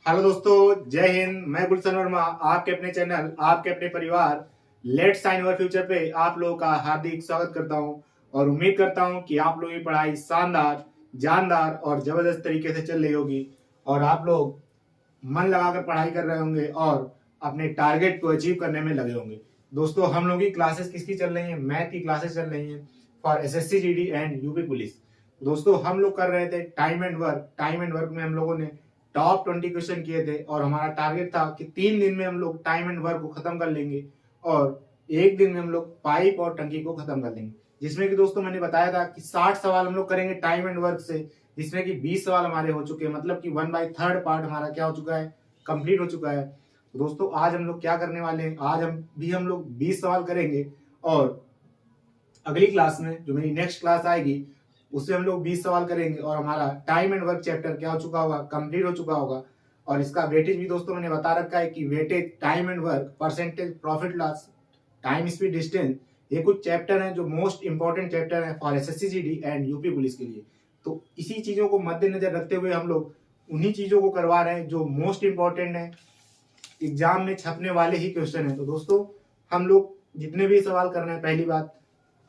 Hello दोस्तों, जय हिंद। मैं गुलशन वर्मा, आपके अपने चैनल, आपके अपने परिवार लेट्स साइन अवर फ्यूचर पे आप लोगों का हार्दिक स्वागत करता हूं और उम्मीद करता हूं कि आप लोगों की पढ़ाई शानदार, जानदार और जबरदस्त तरीके से चल रही होगी और आप लोग मन लगाकर पढ़ाई कर रहे होंगे और अपने टारगेट को अचीव करने में लगे होंगे। दोस्तों, हम लोगों की क्लासेस किसकी चल रही हैं? मैथ की क्लासेस चल रही हैं for SSC GD and UP police. दोस्तों, हम लोग कर रहे थे time and work. Time and work में हम लोगों ने टॉप 20 क्वेश्चन किए थे और हमारा टारगेट था कि 3 दिन में हम लोग टाइम एंड वर्क को खत्म कर लेंगे और एक दिन में हम लोग पाइप और टंकी को खत्म कर लेंगे। जिसमें कि दोस्तों मैंने बताया था कि 60 सवाल हम लोग करेंगे टाइम एंड वर्क से, जिसमें कि 20 सवाल हमारे हो चुके हैं। मतलब कि 1/3 पार्ट हमारा क्या हो चुका है, कंप्लीट हो चुका है। तो दोस्तों, आज हम लोग क्या करने वाले हैं? आज हम लोग 20 सवाल करेंगे और अगली क्लास में जो मेरी नेक्स्ट क्लास आएगी उससे हम लोग 20 सवाल करेंगे और हमारा टाइम एंड वर्क चैप्टर क्या हो चुका होगा, कंप्लीट हो चुका होगा। और इसका वेटेज भी दोस्तों मैंने बता रखा है कि weightage, time and work, percentage, profit loss, time speed, distance, ये कुछ चैप्टर हैं जो मोस्ट इंपॉर्टेंट चैप्टर हैं for SSC GD and UP police के लिए। तो इसी चीजों को मद्देनजर रखते हुए हम लोग उन्हीं चीजों को करवा रहे हैं जो मोस्ट इंपॉर्टेंट है, एग्जाम में छपने वाले ही क्वेश्चन है। तो दोस्तों, हम लोग जितने भी सवाल कर रहे हैं, पहली बात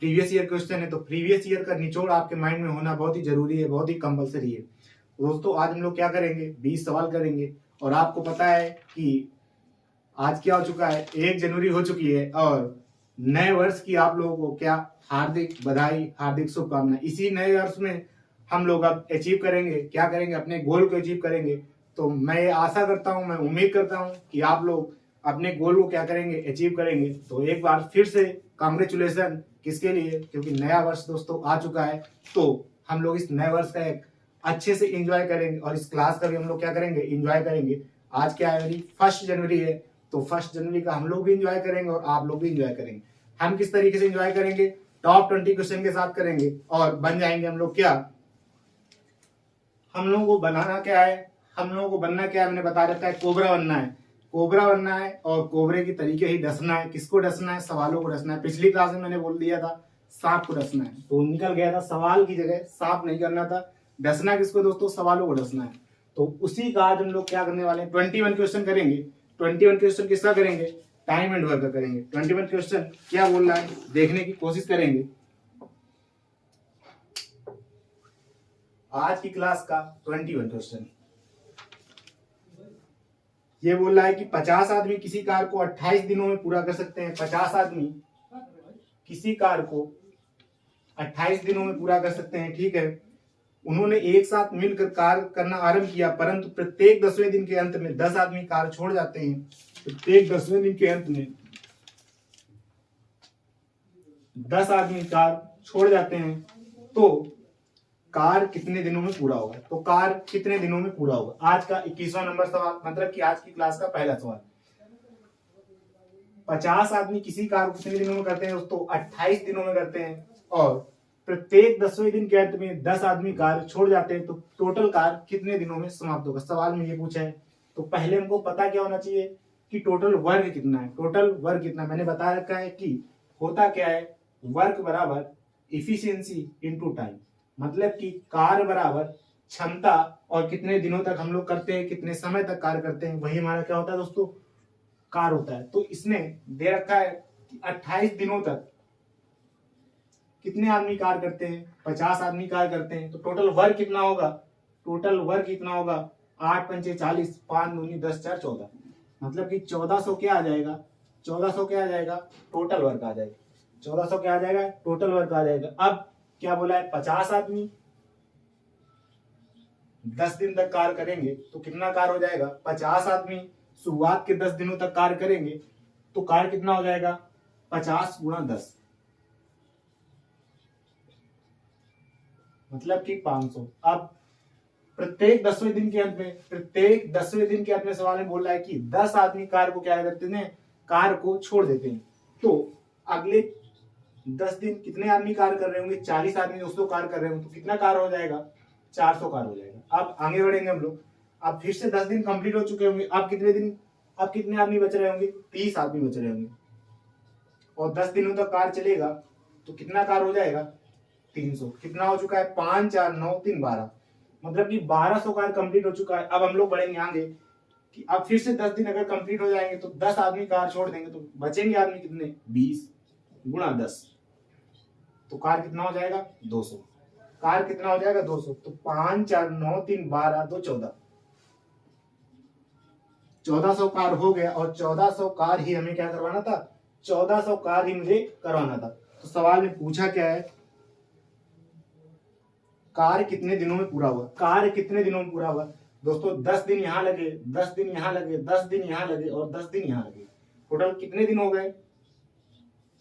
प्रीवियस ईयर क्वेश्चन है, तो प्रीवियस ईयर का निचोड़ आपके माइंड में होना बहुत ही जरूरी है, बहुत ही कंपलसरी है। दोस्तों, आज हम लोग क्या करेंगे? 20 सवाल करेंगे और आपको पता है कि आज क्या हो चुका है, 1 जनवरी हो चुकी है और नए वर्ष की आप लोगों को क्या हार्दिक बधाई, हार्दिक शुभकामनाएं। इसी नए वर्ष में हम लोग अब अचीव करेंगे, क्या करेंगे? अपने गोल को अचीव करेंगे। तो मैं आशा करता हूं, मैं उम्मीद करता हूं कि आप लोग अपने गोल को क्या करेंगे, अचीव करेंगे। तो एक बार फिर से कांग्रेचुलेसन किसके लिए? क्योंकि नया वर्ष दोस्तों आ चुका है। तो हम लोग इस नए वर्ष का एक अच्छे से एंजॉय करेंगे और इस क्लास का भी हम लोग क्या करेंगे, एंजॉय करेंगे। आज क्या है, मेरी 1 जनवरी है, तो 1 जनवरी का हम लोग भी एंजॉय करेंगे और आप लोग भी एंजॉय करेंगे। हम किस तरीके से एंजॉय करेंगे? टॉप 20 क्वेश्चन के साथ करेंगे और बन जाएंगे हम लोग क्या, हम लोगों को बनाना क्या है, हम लोगों को बनना क्या है, मैंने बता रखा है, कोबरा बनना है। कोबरा बनना है और कोबरे की तरीके ही डसना है। किसको डसना है? सवालों को डसना है। पिछली क्लास में मैंने बोल दिया था सांप को डसना है, तो निकल गया था, सवाल की जगह सांप नहीं करना था। डसना किसको दोस्तों? सवालों को डसना है। तो उसी का आज हम लोग क्या करने वाले हैं, 21 क्वेश्चन करेंगे। 21 क्वेश्चन किसका करेंगे? टाइम एंड वर्क का करेंगे। 21 क्वेश्चन क्या बोल रहा है देखने की कोशिश करेंगे। आज की क्लास का 21 क्वेश्चन ये बोल रहा है कि 50 आदमी किसी कार्य को 28 दिनों में पूरा कर सकते हैं। 50 आदमी किसी कार्य को 28 दिनों में पूरा कर सकते हैं, ठीक है। उन्होंने एक साथ मिलकर कार्य करना आरंभ किया, परंतु प्रत्येक 10वें दिन के अंत में 10 आदमी कार्य छोड़ जाते हैं। प्रत्येक 10वें दिन के अंत में 10 आदमी कार्य छोड़ जाते हैं, तो कार्य कितने दिनों में पूरा होगा? तो कार्य कितने दिनों में पूरा होगा? आज का 21वां नंबर सवाल, मतलब कि आज की क्लास का पहला सवाल। 50 आदमी किसी कार्य को कितने दिनों में करते हैं दोस्तों? 28 दिनों में करते हैं और प्रत्येक 10वें दिन के अंत में 10 आदमी कार्य छोड़ जाते हैं, तो टोटल कार्य कितने दिनों में समाप्त होगा? सवाल में ये पूछा है। तो पहले हमको पता क्या होना चाहिए कि टोटल वर्क कितना है। टोटल वर्क कितना, मैंने बता रखा है कि होता क्या है, वर्क बराबर इफिशियंसी इनटू टाइम। मतलब कि कार्य बराबर क्षमता और कितने दिनों तक हम लोग करते हैं, कितने समय तक कार्य करते हैं, वही हमारा क्या होता है दोस्तों, कार्य होता है। तो इसने दे रखा है कि 28 दिनों तक कितने आदमी कार्य करते हैं? 50 आदमी कार्य करते हैं। तो टोटल वर्क कितना होगा? टोटल वर्क कितना होगा? 8 पंचे 40, 5 दूनी 10, 4 14, मतलब कि 1400 क्या आ जाएगा? 1400 क्या आ जाएगा? टोटल वर्क आ जाएगा। 1400 क्या आ जाएगा? टोटल वर्क आ जाएगा। अब क्या बोला है, 50 आदमी 10 दिन तक कार्य करेंगे तो कितना कार्य हो जाएगा? 50 आदमी शुरुआत के 10 दिनों तक कार्य करेंगे तो कार्य कितना हो जाएगा? 50 गुणा 10, मतलब कि 500। अब प्रत्येक 10वें दिन के अंत में, प्रत्येक 10वें दिन के अंत में सवाल में बोल रहा है कि 10 आदमी कार्य को क्या करते हैं, कार्य को छोड़ देते हैं। तो अगले 10 दिन कितने आदमी कार्य कर रहे होंगे? 40 आदमी दोस्तों कार्य कर रहे होंगे, तो कितना कार्य हो जाएगा? 400 कार्य हो जाएगा। अब आगे बढ़ेंगे हम लोग। अब फिर से 10 दिन कंप्लीट हो चुके होंगे। अब कितने दिन, अब कितने आदमी बच रहे होंगे? 30 आदमी बच रहे होंगे और 10 दिनों तक कार्य चलेगा तो कितना कार्य हो जाएगा? 300। कितना हो चुका है? 5 4 9 3 12, मतलब कि 1200 कार्य कंप्लीट हो चुका है। अब हम लोग बढ़ेंगे आगे कि अब फिर से 10 दिन अगर कंप्लीट हो जाएंगे तो 10 आदमी कार छोड़ देंगे तो बचेंगे आदमी कितने, 20 गुणा 10, तो कार कितना हो जाएगा 200। कार कितना हो जाएगा 200, तो 5 4 9 3 12 2 14, 1400 कार हो गया। और 1400 कार ही हमें क्या करवाना था, 1400 कार ही मुझे करवाना था। तो सवाल में पूछा क्या है, कार कितने दिनों में पूरा हुआ, कार कितने दिनों में पूरा हुआ। दोस्तों 10 दिन यहां लगे, 10 दिन यहां लगे, 10 दिन यहां लगे और 10 दिन यहां लगे, टोटल कितने दिन हो गए,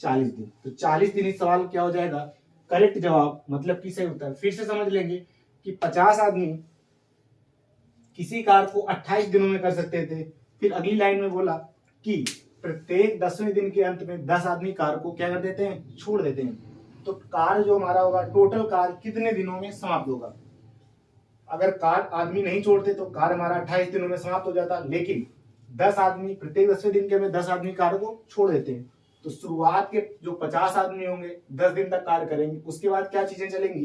40 दिन। तो 40 दिन इस सवाल क्या हो जाएगा, करेक्ट जवाब, मतलब कि सही उत्तर। फिर से समझ लेंगे कि 50 आदमी किसी कार को 28 दिनों में कर सकते थे। फिर अगली लाइन में बोला कि प्रत्येक 10वें दिन के अंत में 10 आदमी कार को क्या कर देते हैं, छोड़ देते हैं। तो कार जो हमारा होगा, टोटल कार कितने दिनों में समाप्त होगा। अगर कार आदमी नहीं छोड़ते तो कार हमारा 28 दिनों में समाप्त हो जाता, लेकिन 10 आदमी प्रत्येक 10वें दिन के में 10 आदमी कार को छोड़ देते हैं। तो शुरुआत के जो 50 आदमी होंगे 10 दिन तक कार्य करेंगे, उसके बाद क्या चीजें चलेंगी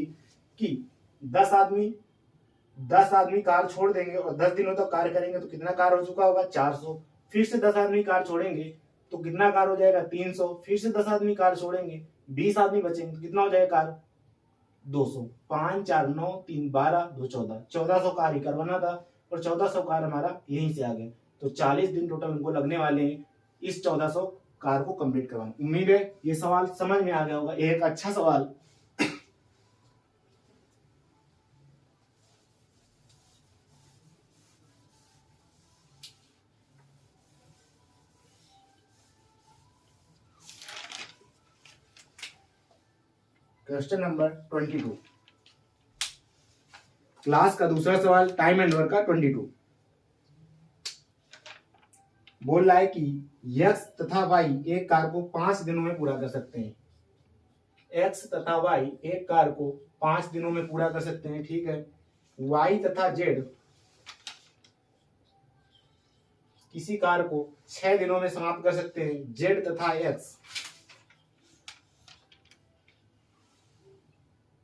कि 10 आदमी कार छोड़ देंगे और 10 दिनों तक कार्य करेंगे, तो कितना कार हो चुका होगा, 400। फिर से 10 आदमी कार छोड़ेंगे तो कितना कार हो जाएगा, 300। फिर से 10 आदमी कार छोड़ेंगे, 20 आदमी बचेंगे तो कितना हो जाएगा कार, 200। 5 4 9 3 12 2 14, 1400 कार ही करवाना था और 1400 कार हमारा यहीं से आ गया। तो 40 दिन टोटल हमको लगने वाले हैं इस 1400 कार को कंप्लीट करवाना। उम्मीद है ये सवाल समझ में आ गया होगा, एक अच्छा सवाल। क्वेश्चन नंबर 22, क्लास का दूसरा सवाल, टाइम एंड वर्क का 22। बोल रहा है कि x तथा y एक कार को 5 दिनों में पूरा कर सकते हैं। x तथा y एक कार को 5 दिनों में पूरा कर सकते हैं, ठीक है। y तथा z किसी कार को 6 दिनों में समाप्त कर सकते हैं। z तथा x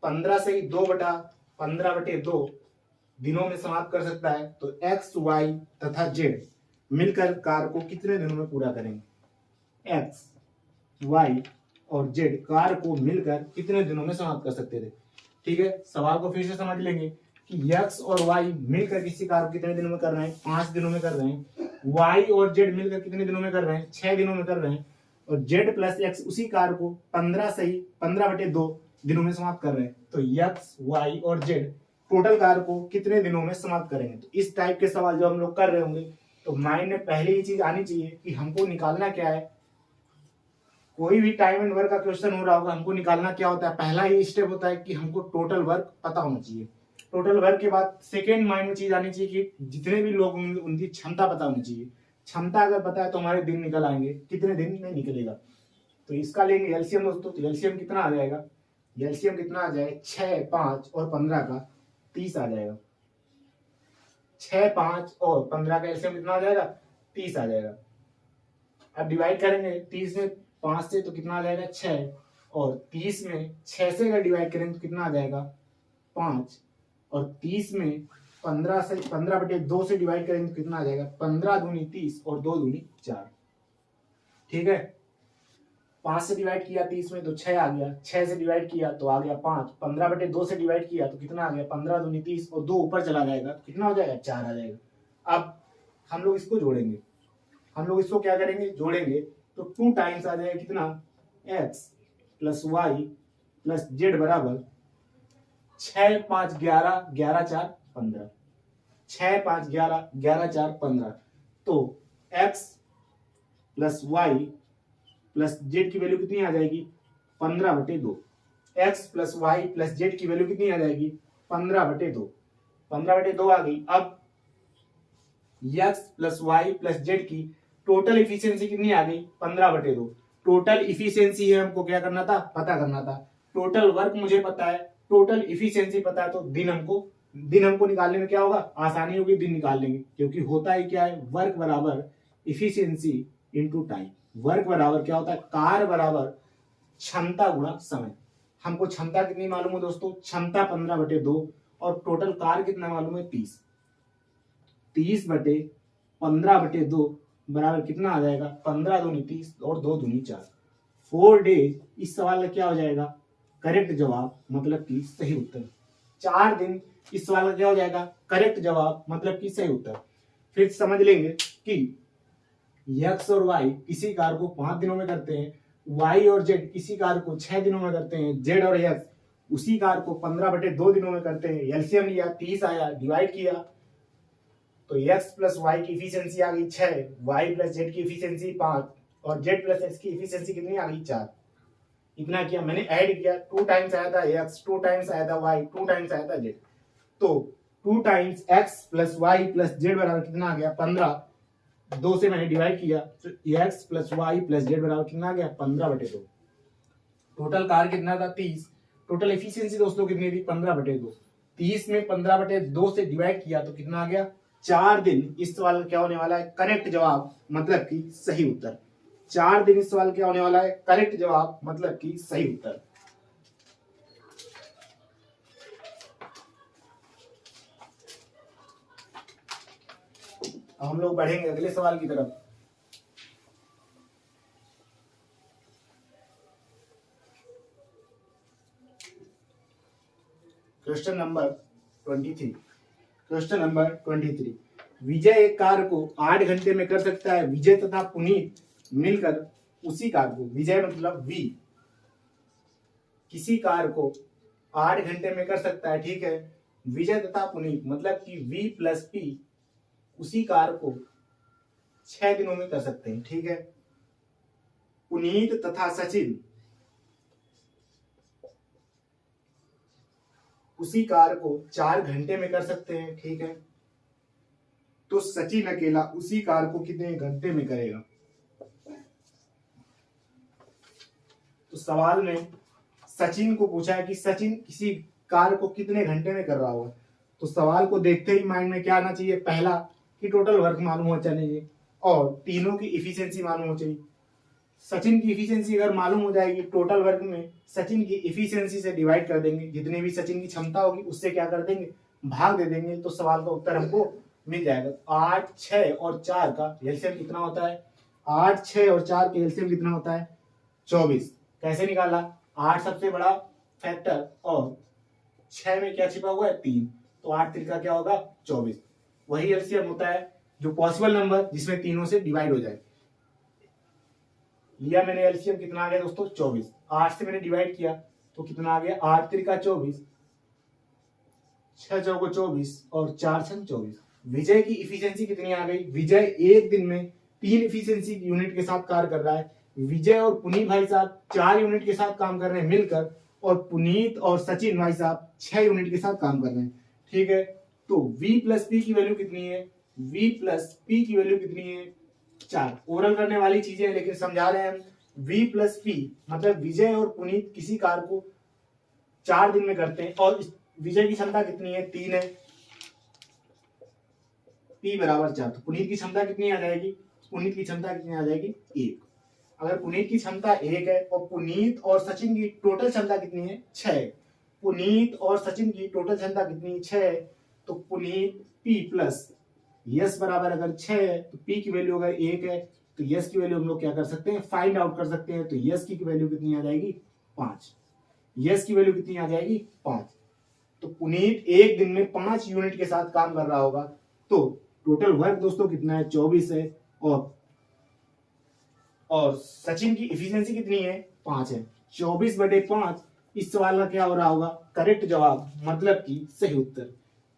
15 से 2/15/2 दिनों में समाप्त कर सकता है। तो x, y तथा z मिलकर कार को कितने दिनों में पूरा करेंगे। x, y और z कार को मिलकर कितने दिनों में समाप्त कर सकते थे, ठीक है। सवाल को फिर से समझ लेंगे कि x और y मिलकर किसी कार को कितने दिनों में कर रहे हैं, 5 दिनों में कर रहे हैं। y और z मिलकर कितने दिनों में कर रहे हैं, 6 दिनों में कर रहे हैं। और z प्लस x उसी कार को 15 से 15/2 दिनों में समाप्त कर रहे हैं। तो x, y और z टोटल कार को कितने दिनों में समाप्त करेंगे। तो इस टाइप के सवाल जो हम लोग कर रहे होंगे तो माइंड में पहले ही चीज आनी चाहिए कि हमको निकालना क्या है। कोई भी टाइम एंड वर्क का क्वेश्चन हो रहा होगा, हमको निकालना क्या होता है, पहला ही स्टेप होता है कि हमको टोटल वर्क पता होना चाहिए। टोटल वर्क के बाद सेकेंड माइंड में चीज आनी चाहिए कि जितने भी लोग होंगे उनकी क्षमता पता होनी चाहिए। क्षमता अगर पता है तो हमारे दिन निकल आएंगे, कितने दिन में निकलेगा। तो इसका लेंगे एलसीएम दोस्तों। तो एलसीएम कितना आ जाएगा, एलसीएम कितना आ जाएगा, 6, 5 और 15 का 30 आ जाएगा। 6, 5 और 15 का एलसीएम कितना आ जाएगा, 30 आ जाएगा। अब डिवाइड करेंगे 30 में 5 से तो कितना आ जाएगा 6, और 30 में 6 से अगर डिवाइड करेंगे तो कितना आ जाएगा 5, और 30 में 15/2 से डिवाइड करेंगे तो कितना आ जाएगा 15 दूनी 30 और 2 दूनी 4, ठीक है। 5 से डिवाइड किया 30 में तो 6 आ गया, 6 से डिवाइड किया तो आ गया 5, 15/2 से डिवाइड किया तो कितना आ गया 15 दूनी 30 और 2 ऊपर चला जाएगा तो कितना हो जाएगा 4 आ जाएगा। अब हम लोग इसको जोड़ेंगे, हम लोग इसको क्या करेंगे, जोड़ेंगे तो 2 टाइम्स आ जाएगा कितना, x plus y plus z बराबर 6, 5, 11, 11, 4, 15, 6, 5, 11, 11, 4, 15। तो x plus y plus z की वैल्यू कितनी आ जाएगी 15/2। x plus y plus z की वैल्यू कितनी आ जाएगी 15/2, 15/2 आ गई। अब x plus y plus z की टोटल इफिशियंसी कितनी आ गई 15/2। टोटल इफिशियंसी है हमको क्या करना था, पता करना था। टोटल वर्क मुझे पता है, टोटल इफिशियंसी पता है, तो दिन हमको निकालने में क्या होगा, आसानी होगी, दिन निकाल लेंगे। क्योंकि होता ही क्या है, वर्क बराबर इफिशियंसी इनटू टाइम। वर्क बराबर क्या होता है, कार बराबर क्षमता गुणा समय। हमको क्षमता कितनी मालूम है दोस्तों, क्षमता 15/2 और टोटल कार कितना मालूम है 30, 30/15 15/2 बराबर कितना आ जाएगा, 15 दूनी 30 और 2 दूनी 4। 4 डेज इस सवाल का क्या हो जाएगा, करेक्ट जवाब मतलब कि सही उत्तर। 4 दिन इस सवाल का क्या हो जाएगा, करेक्ट जवाब मतलब कि सही उत्तर। फिर समझ लेंगे कि x और y किसी कार्य को 5 दिनों में करते हैं, y और z किसी कार्य को 6 दिनों में करते हैं, z और x उसी कार्य को 15/2 दिनों में करते हैं। एलसीएम लिया 30 आया, डिवाइड किया तो x प्लस वाई की इफिशियंसी आ गई 6, y प्लस जेड की इफिशियंसी 5 और z प्लस x की इफिशियंसी कितनी आ गई 4। इतना किया मैंने, ऐड किया, 2 टाइम्स आया था x, 2 टाइम्स आया था y, 2 टाइम्स आया था z। तो 2 times x plus y plus z बराबर कितना आ गया 15। 2 से मैंने डिवाइड किया तो x plus y plus z बराबर कितना आ गया 15/2। टोटल कार्य कितना था 30। टोटल एफिशिएंसी दोस्तों कितनी थी 15/2। 30 में 15/2 से डिवाइड किया तो कितना आ गया 4 दिन। इस सवाल का क्या होने वाला है, करेक्ट जवाब मतलब कि सही उत्तर। 4 दिन इस सवाल क्या होने वाला है, करेक्ट जवाब मतलब कि सही उत्तर। हम लोग बढ़ेंगे अगले सवाल की तरफ। Question number 23। Question number 23। विजय एक कार्य को 8 घंटे में कर सकता है। विजय तथा पुनीत मिलकर उसी कार्य को, विजय मतलब वी, किसी कार्य को 8 घंटे में कर सकता है, ठीक है। विजय तथा पुनीत मतलब कि वी प्लस पी उसी कार्य को 6 दिनों में कर सकते हैं, ठीक है। पुनीत तथा सचिन उसी कार्य को 4 घंटे में कर सकते हैं, ठीक है। तो सचिन अकेला उसी कार्य को कितने घंटे में करेगा। तो सवाल में सचिन को पूछा है कि सचिन किसी कार्य को कितने घंटे में कर रहा होगा। तो सवाल को देखते ही माइंड में क्या आना चाहिए, पहला कि टोटल वर्क मालूम होना चाहिए और तीनों की इफिशियंसी मालूम होनी चाहिए। सचिन की इफिशियंसी अगर मालूम हो जाएगी, टोटल वर्क में सचिन की इफिशियंसी से डिवाइड कर देंगे, जितनी भी सचिन की क्षमता होगी उससे क्या कर देंगे, भाग दे देंगे, तो सवाल का उत्तर हमको मिल जाएगा। 8, 6 और 4 का एलसीएम कितना होता है, 8, 6 और 4 के एलसीएम कितना होता है 24। कैसे निकाला, 8 सबसे बड़ा फैक्टर और 6 में क्या छिपा हुआ है 3, तो 8 3 का क्या होगा 24। वही एलसीएम होता है जो पॉसिबल नंबर जिसमें तीनों से डिवाइड हो जाए। लिया मैंने एलसीएम, कितना आ गया दोस्तों 24। 8 से मैंने डिवाइड किया तो कितना आ गया 8 3 का 24, 6 चौको 24 और 4 6 24। विजय की इफिशियंसी कितनी आ गई, विजय एक दिन में 3 इफिशियंसी यूनिट के साथ कार्य कर रहा है। विजय और पुनीत भाई साहब 4 यूनिट के साथ काम कर रहे हैं मिलकर, और पुनीत और सचिन भाई साहब 6 यूनिट के साथ काम कर रहे हैं, ठीक है। तो v प्लस पी की वैल्यू कितनी है, v प्लस पी की वैल्यू कितनी है 4। ओरल करने वाली चीजें हैं लेकिन समझा रहे हैं हम। v प्लस पी मतलब विजय और पुनीत किसी कार्य को 4 दिन में करते हैं और विजय की क्षमता कितनी है 3 है, p बराबर 4। तो पुनीत की क्षमता कितनी आ जाएगी, पुनीत की क्षमता कितनी आ जाएगी 1। अगर पुनीत की क्षमता 1 है और पुनीत और सचिन की टोटल क्षमता कितनी है 6, पुनीत और सचिन की टोटल क्षमता कितनी 6 है, तो पुनीत p प्लस यस बराबर अगर 6 है तो p की वैल्यू अगर 1 है तो यस की वैल्यू हम लोग क्या कर सकते हैं, फाइंड आउट कर सकते हैं। तो यस की वैल्यू कितनी आ जाएगी 5, यस की वैल्यू कितनी आ जाएगी 5। तो पुनीत एक दिन में 5 यूनिट के साथ काम कर रहा होगा, तो टोटल वर्क दोस्तों कितना है 24 है, और सचिन की इफिशियंसी कितनी है 5 है। 24/5 इस सवाल का क्या हो रहा होगा, करेक्ट जवाब मतलब कि सही उत्तर।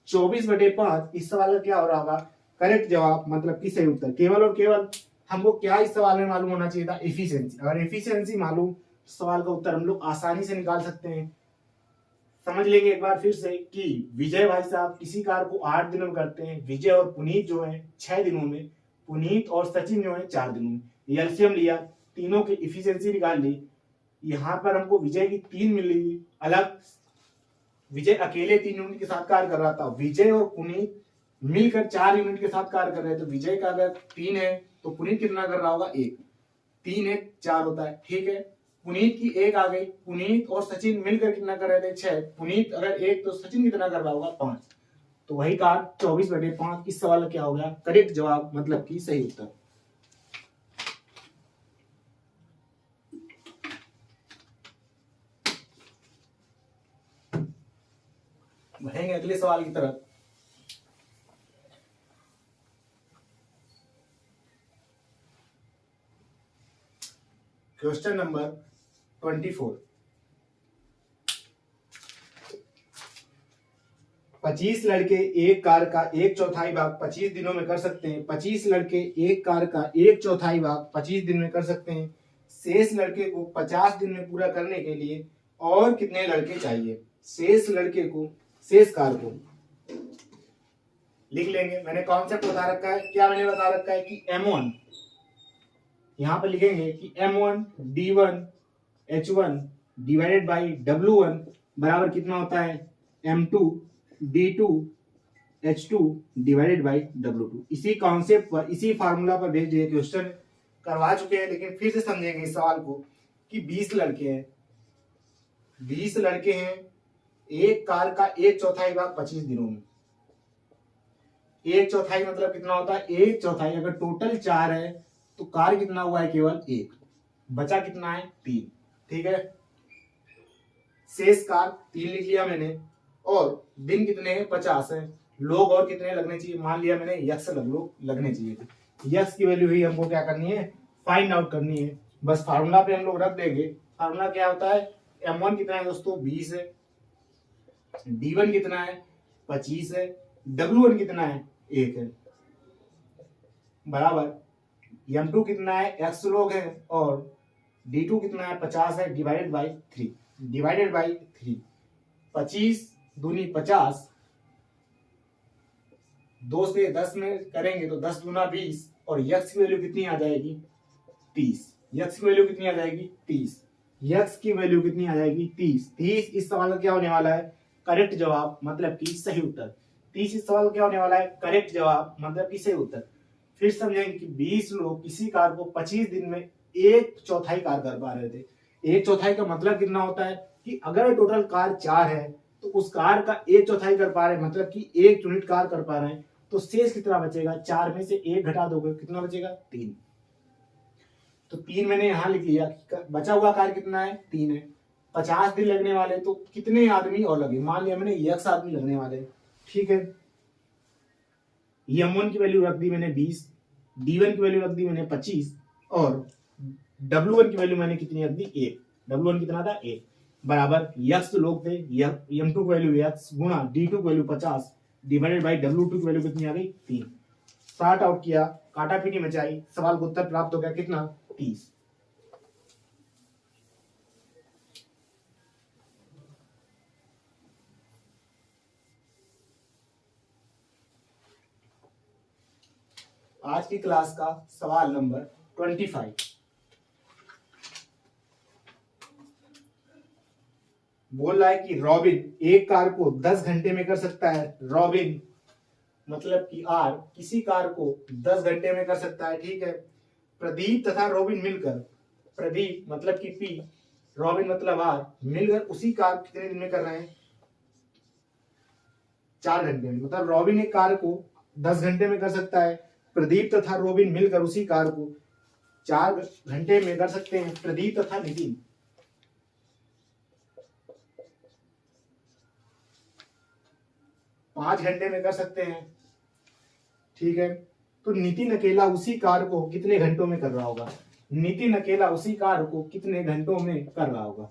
24/5 इस सवाल का क्या हो रहा होगा, करेक्ट जवाब मतलब कि सही उत्तर। केवल और केवल हमको क्या इस सवाल में मालूम होना चाहिए था, एफिशिएंसी। अगर एफिशिएंसी मालूम, सवाल का उत्तर हम लोग आसानी से निकाल सकते हैं। समझ लेंगे एक बार फिर से कि विजय भाई साहब किसी कार्य को 8 दिनों में करते हैं, विजय और पुनीत जो है 6 दिनों में, पुनीत और सचिन जो है 4 दिनों में। एलसीएम लिया, तीनों की इफिशियंसी निकाल ली। यहाँ पर हमको विजय की 3 मिली अलग, विजय अकेले 3 यूनिट के साथ कार्य कर रहा था, विजय और पुनीत मिलकर 4 यूनिट के साथ कार्य कर रहे हैं। तो विजय का अगर 3 है तो पुनीत कितना कर रहा होगा 1, 3 1 4 होता है, ठीक है। पुनीत की 1 आ गई, पुनीत और सचिन मिलकर कितना कर रहे थे 6, पुनीत अगर 1 तो सचिन कितना कर रहा होगा 5। तो वही कार 24/5। इस सवाल का क्या हो गया करेक्ट जवाब, मतलब कि सही उत्तर। बढ़ेंगे अगले सवाल की तरफ। Question number 24। 25 लड़के एक कार का 1/4 भाग 25 दिनों में कर सकते हैं। 25 लड़के एक कार का 1/4 भाग 25 दिन में कर सकते हैं। शेष लड़के को 50 दिन में पूरा करने के लिए और कितने लड़के चाहिए? शेष लड़के को, शेष कार को लिख लेंगे। मैंने कॉन्सेप्ट बता रखा है, क्या मैंने बता रखा है कि M1 यहां पर लिखेंगे कि M1 D1 H1 divided by W1 बराबर कितना होता है M2 D2 H2 divided by W2। इसी कॉन्सेप्ट पर, इसी फार्मूला पर बेस्ड ये क्वेश्चन करवा चुके हैं, लेकिन फिर से समझेंगे इस सवाल को कि 20 लड़के हैं, 20 लड़के हैं, एक कार का 1/4 भाग 25 दिनों में। 1/4 मतलब कितना होता है 1/4। अगर टोटल 4 है तो कार कितना हुआ है केवल 1, बचा कितना है 3। ठीक है, शेष कार 3 लिख लिया मैंने, और दिन कितने हैं 50 है। लोग और कितने लगने चाहिए, मान लिया मैंने यक्स लोग लगने चाहिए थे। यक्स की वैल्यू ही हमको क्या करनी है फाइंड आउट करनी है। बस फार्मूला पे हम लोग रख देंगे। फार्मूला क्या होता है M1 कितना है दोस्तों 20 है, D1 कितना है 25 है, W1 कितना है 1 है, बराबर M2 कितना है x लोग हैं और D2 कितना है 50 है, डिवाइडेड बाई 3, डिवाइडेड बाई 3। 25 दूनी 50, 2 से 10 में करेंगे तो 10 दूना 20, और यक्स की वैल्यू कितनी आ जाएगी 30। यक्स की वैल्यू कितनी आ जाएगी 30। यक्स की वैल्यू कितनी आ जाएगी 30। 30 इस सवाल का क्या होने वाला है करेक्ट जवाब, मतलब कि सही उत्तर। 30 इस सवाल का क्या होने वाला है करेक्ट जवाब, मतलब कि सही उत्तर। फिर समझेंगे कि 20 लोग किसी कार को 25 दिन में 1/4 कार कर पा रहे थे। 1/4 का मतलब कितना होता है कि अगर टोटल कार 4 है तो उस कार का 1/4 कर पा रहे हैं, मतलब कि 1 यूनिट कार कर पा रहे हैं, तो शेष कितना बचेगा 4 में से 1 घटा दोगे कितना बचेगा 3। तो 3 मैंने यहां लिख लिया, बचा हुआ कार कितना है 3 है। 50 दिन लगने वाले, तो कितने आदमी और लगे, मान लिया मैंने x आदमी लगने वाले। ठीक है, M1 की वैल्यू रख दी मैंने 20, D1 की वैल्यू रख दी मैंने 25, और W1 की वैल्यू मैंने कितनी रख दी 1। W1 कितना था 1, बराबर x लोग थे, M2 की वैल्यू x गुणा D2 की वैल्यू 50 डिवाइडेड बाई W2 की वैल्यू कितनी आ गई 3। सॉर्ट आउट किया, काटा पीटी मचाई, सवाल को उत्तर प्राप्त हो गया कितना 30। आज की क्लास का सवाल नंबर 25 बोल रहा है कि रॉबिन एक कार को 10 घंटे में कर सकता है। रॉबिन मतलब कि आर किसी कार को 10 घंटे में कर सकता है। ठीक है, प्रदीप तथा रॉबिन मिलकर, प्रदीप मतलब कि पी, रॉबिन मतलब आर, मिलकर उसी कार कितने दिन में कर रहे हैं 4 घंटे में। मतलब रॉबिन एक कार को 10 घंटे में कर सकता है, प्रदीप तथा रॉबिन मिलकर उसी कार को 4 घंटे में कर सकते हैं। प्रदीप तथा नितिन 5 घंटे में कर सकते हैं। ठीक है, तो नितिन अकेला उसी कार को कितने घंटों में कर रहा होगा, नितिन अकेला उसी कार को कितने घंटों में कर रहा होगा।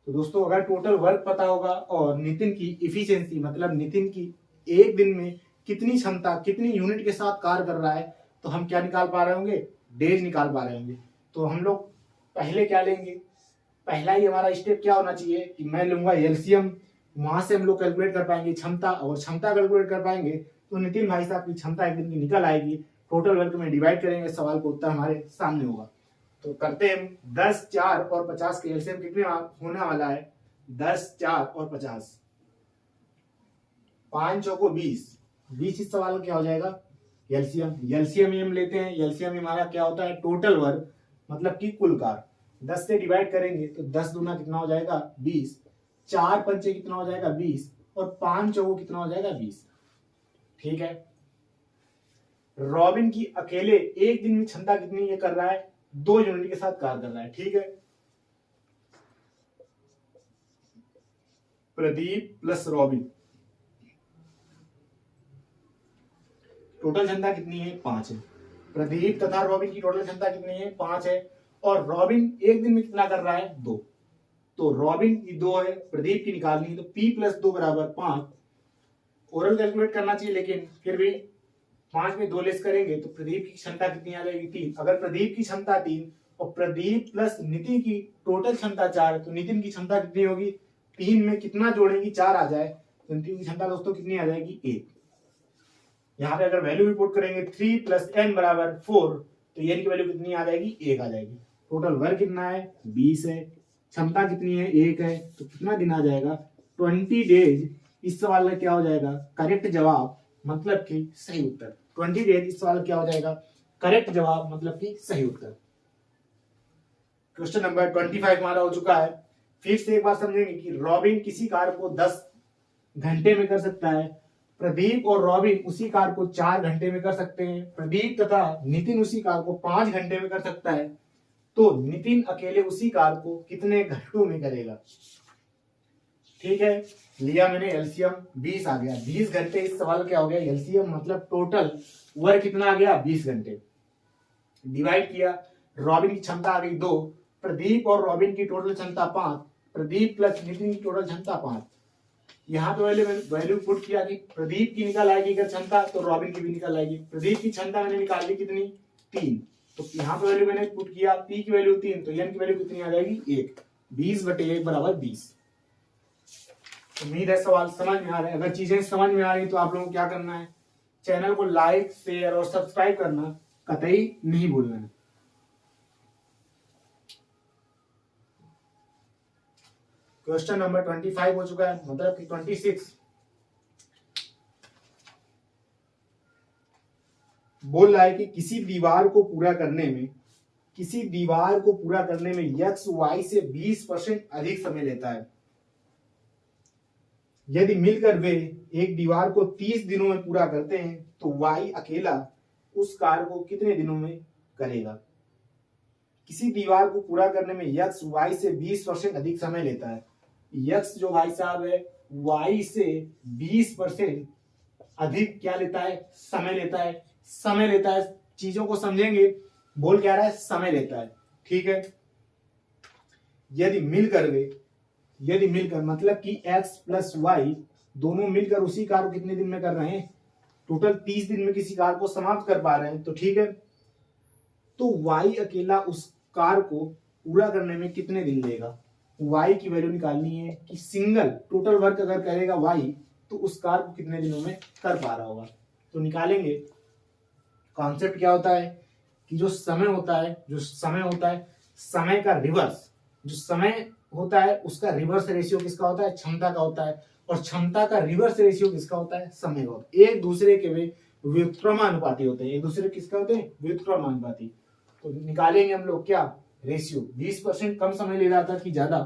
तो दोस्तों अगर टोटल वर्क पता होगा और नितिन की इफिशियंसी मतलब नितिन की एक दिन में कितनी क्षमता कितनी यूनिट के साथ कार कर रहा है, तो हम क्या निकाल पा रहे होंगे डेज निकाल पा रहे होंगे। तो हम लोग पहले क्या लेंगे, पहला ही हमारा स्टेप क्या होना चाहिए कि मैं लूंगा एलसीएम, वहां से हम लोग कैलकुलेट कर पाएंगे क्षमता, और क्षमता कैलकुलेट कर पाएंगे तो नितिन भाई साहब की क्षमता एक दिन की निकल आएगी। टोटल वर्क में डिवाइड करेंगे, सवाल को उत्तर हमारे सामने होगा। तो करते हैं 10, 4 और 50 के एलसीएम कितने होने वाला है 10, 4 और 50, 5 चौको 20, 20 इस सवाल क्या हो जाएगा एलसीएम। एलसीएम हम लेते हैं, एलसीएम हमारा क्या होता है टोटल वर्क मतलब कि कुल कार। 10 से डिवाइड करेंगे तो 10 दूना कितना हो जाएगा 20, 4 पंचे कितना हो जाएगा 20, और 5 चौको कितना हो जाएगा 20। ठीक है। रॉबिन की अकेले एक दिन में क्षमता कितनी ये कर रहा है, 2 यूनिट के साथ कार्य कर रहा है, ठीक है। प्रदीप प्लस रॉबिन, टोटल क्षमता कितनी है, 5 है। प्रदीप तथा रॉबिन की टोटल क्षमता कितनी है, 5 है। और रॉबिन एक दिन में कितना कर रहा है, 2। तो रॉबिन की 2 है, प्रदीप की निकालनी है, तो P + 2 = 5। ओरल कैलकुलेट करना चाहिए, लेकिन फिर भी 5 में 2 लेस करेंगे तो प्रदीप की क्षमता कितनी आ जाएगी, 3। अगर प्रदीप की क्षमता 3 और प्रदीप प्लस नितिन की टोटल क्षमता 4, तो नितिन की क्षमता कितनी होगी, 3 में कितना जोड़ेंगे, 4 आ जाए, तो नितिन की क्षमता दोस्तों कितनी आ जाएगी, 1। यहाँ पे अगर वैल्यू रिपोर्ट करेंगे 3 + n = 4, तो n की वैल्यू कितनी आ जाएगी, 1 आ जाएगी। टोटल वर्क कितना है, 20 है। क्षमता कितनी है, 1 है। तो कितना दिन आ जाएगा, 20 डेज। इस सवाल का क्या हो जाएगा, करेक्ट जवाब, मतलब कि सही उत्तर। 20 डेज इस सवाल क्या हो जाएगा, करेक्ट जवाब, मतलब कि सही उत्तर। क्वेश्चन नंबर 25 हमारा हो चुका है। फिर से एक बार समझेंगे कि रॉबिन किसी कार्य को 10 घंटे में कर सकता है, प्रदीप और रॉबिन उसी कार्य को 4 घंटे में कर सकते हैं, प्रदीप तथा नितिन उसी कार्य को 5 घंटे में कर सकता है। तो नितिन अकेले उसी कार्य को कितने घंटों में करेगा, ठीक है। लिया मैंने एलसीएम, 20 आ गया। 20 घंटे इस सवाल क्या हो गया, एलसीएम मतलब टोटल वर्क कितना आ गया, 20 घंटे। डिवाइड किया, रॉबिन की क्षमता आ गई 2, प्रदीप और रॉबिन की टोटल क्षमता 5, प्रदीप प्लस नितिन की टोटल क्षमता 5। यहाँ पे वैल्यू पुट किया कि प्रदीप की निकल आएगी अगर क्षमता, तो रॉबिन की भी निकल आएगी। प्रदीप की क्षमता मैंने निकाल ली कितनी, 3। तो यहाँ पे वैल्यू मैंने पुट किया, पी की वैल्यू 3, तो एन की वैल्यू कितनी आ जाएगी, 1। 20/1 = 20। उम्मीद है सवाल समझ में आ रहे हैं। अगर चीजें समझ में आ रही तो आप लोगों को क्या करना है, चैनल को लाइक, शेयर और सब्सक्राइब करना कतई नहीं भूलना है। क्वेश्चन नंबर 25 हो चुका है, मतलब कि 26 बोल रहा है कि किसी दीवार को पूरा करने में x y से 20% अधिक समय लेता है। यदि मिलकर वे एक दीवार को 30 दिनों में पूरा करते हैं, तो y अकेला उस कार्य को कितने दिनों में करेगा। किसी दीवार को पूरा करने में x y से 20% अधिक समय लेता है। x जो भाई साहब है, y से 20% अधिक क्या लेता है, समय लेता है। चीजों को समझेंगे, बोल क्या रहा है, समय लेता है, ठीक है। यदि मिलकर मतलब कि x प्लस y दोनों मिलकर उसी कार्य को कितने दिन में कर रहे हैं, टोटल 30 दिन में किसी कार्य को समाप्त कर पा रहे हैं, तो ठीक है। तो y अकेला उस कार्य को पूरा करने में कितने दिन लेगा, y की वैल्यू निकालनी है कि सिंगल टोटल वर्क अगर करेगा y, तो उस कार्य को कितने दिनों में कर पा रहा होगा। तो निकालेंगे। कॉन्सेप्ट क्या होता है कि जो समय होता है समय का रिवर्स, जो समय होता है उसका रिवर्स रेशियो किसका होता है, क्षमता का होता है। और क्षमता का रिवर्स रेशियो किसका होता है, समय का होता है। एक दूसरे के वे व्युत्क्रमानुपाती होते हैं, एक दूसरे किसका होते हैं, व्युत्क्रमानुपाती। तो निकालेंगे हम लोग क्या, रेशियो। 20% कम समय ले रहा था कि ज्यादा,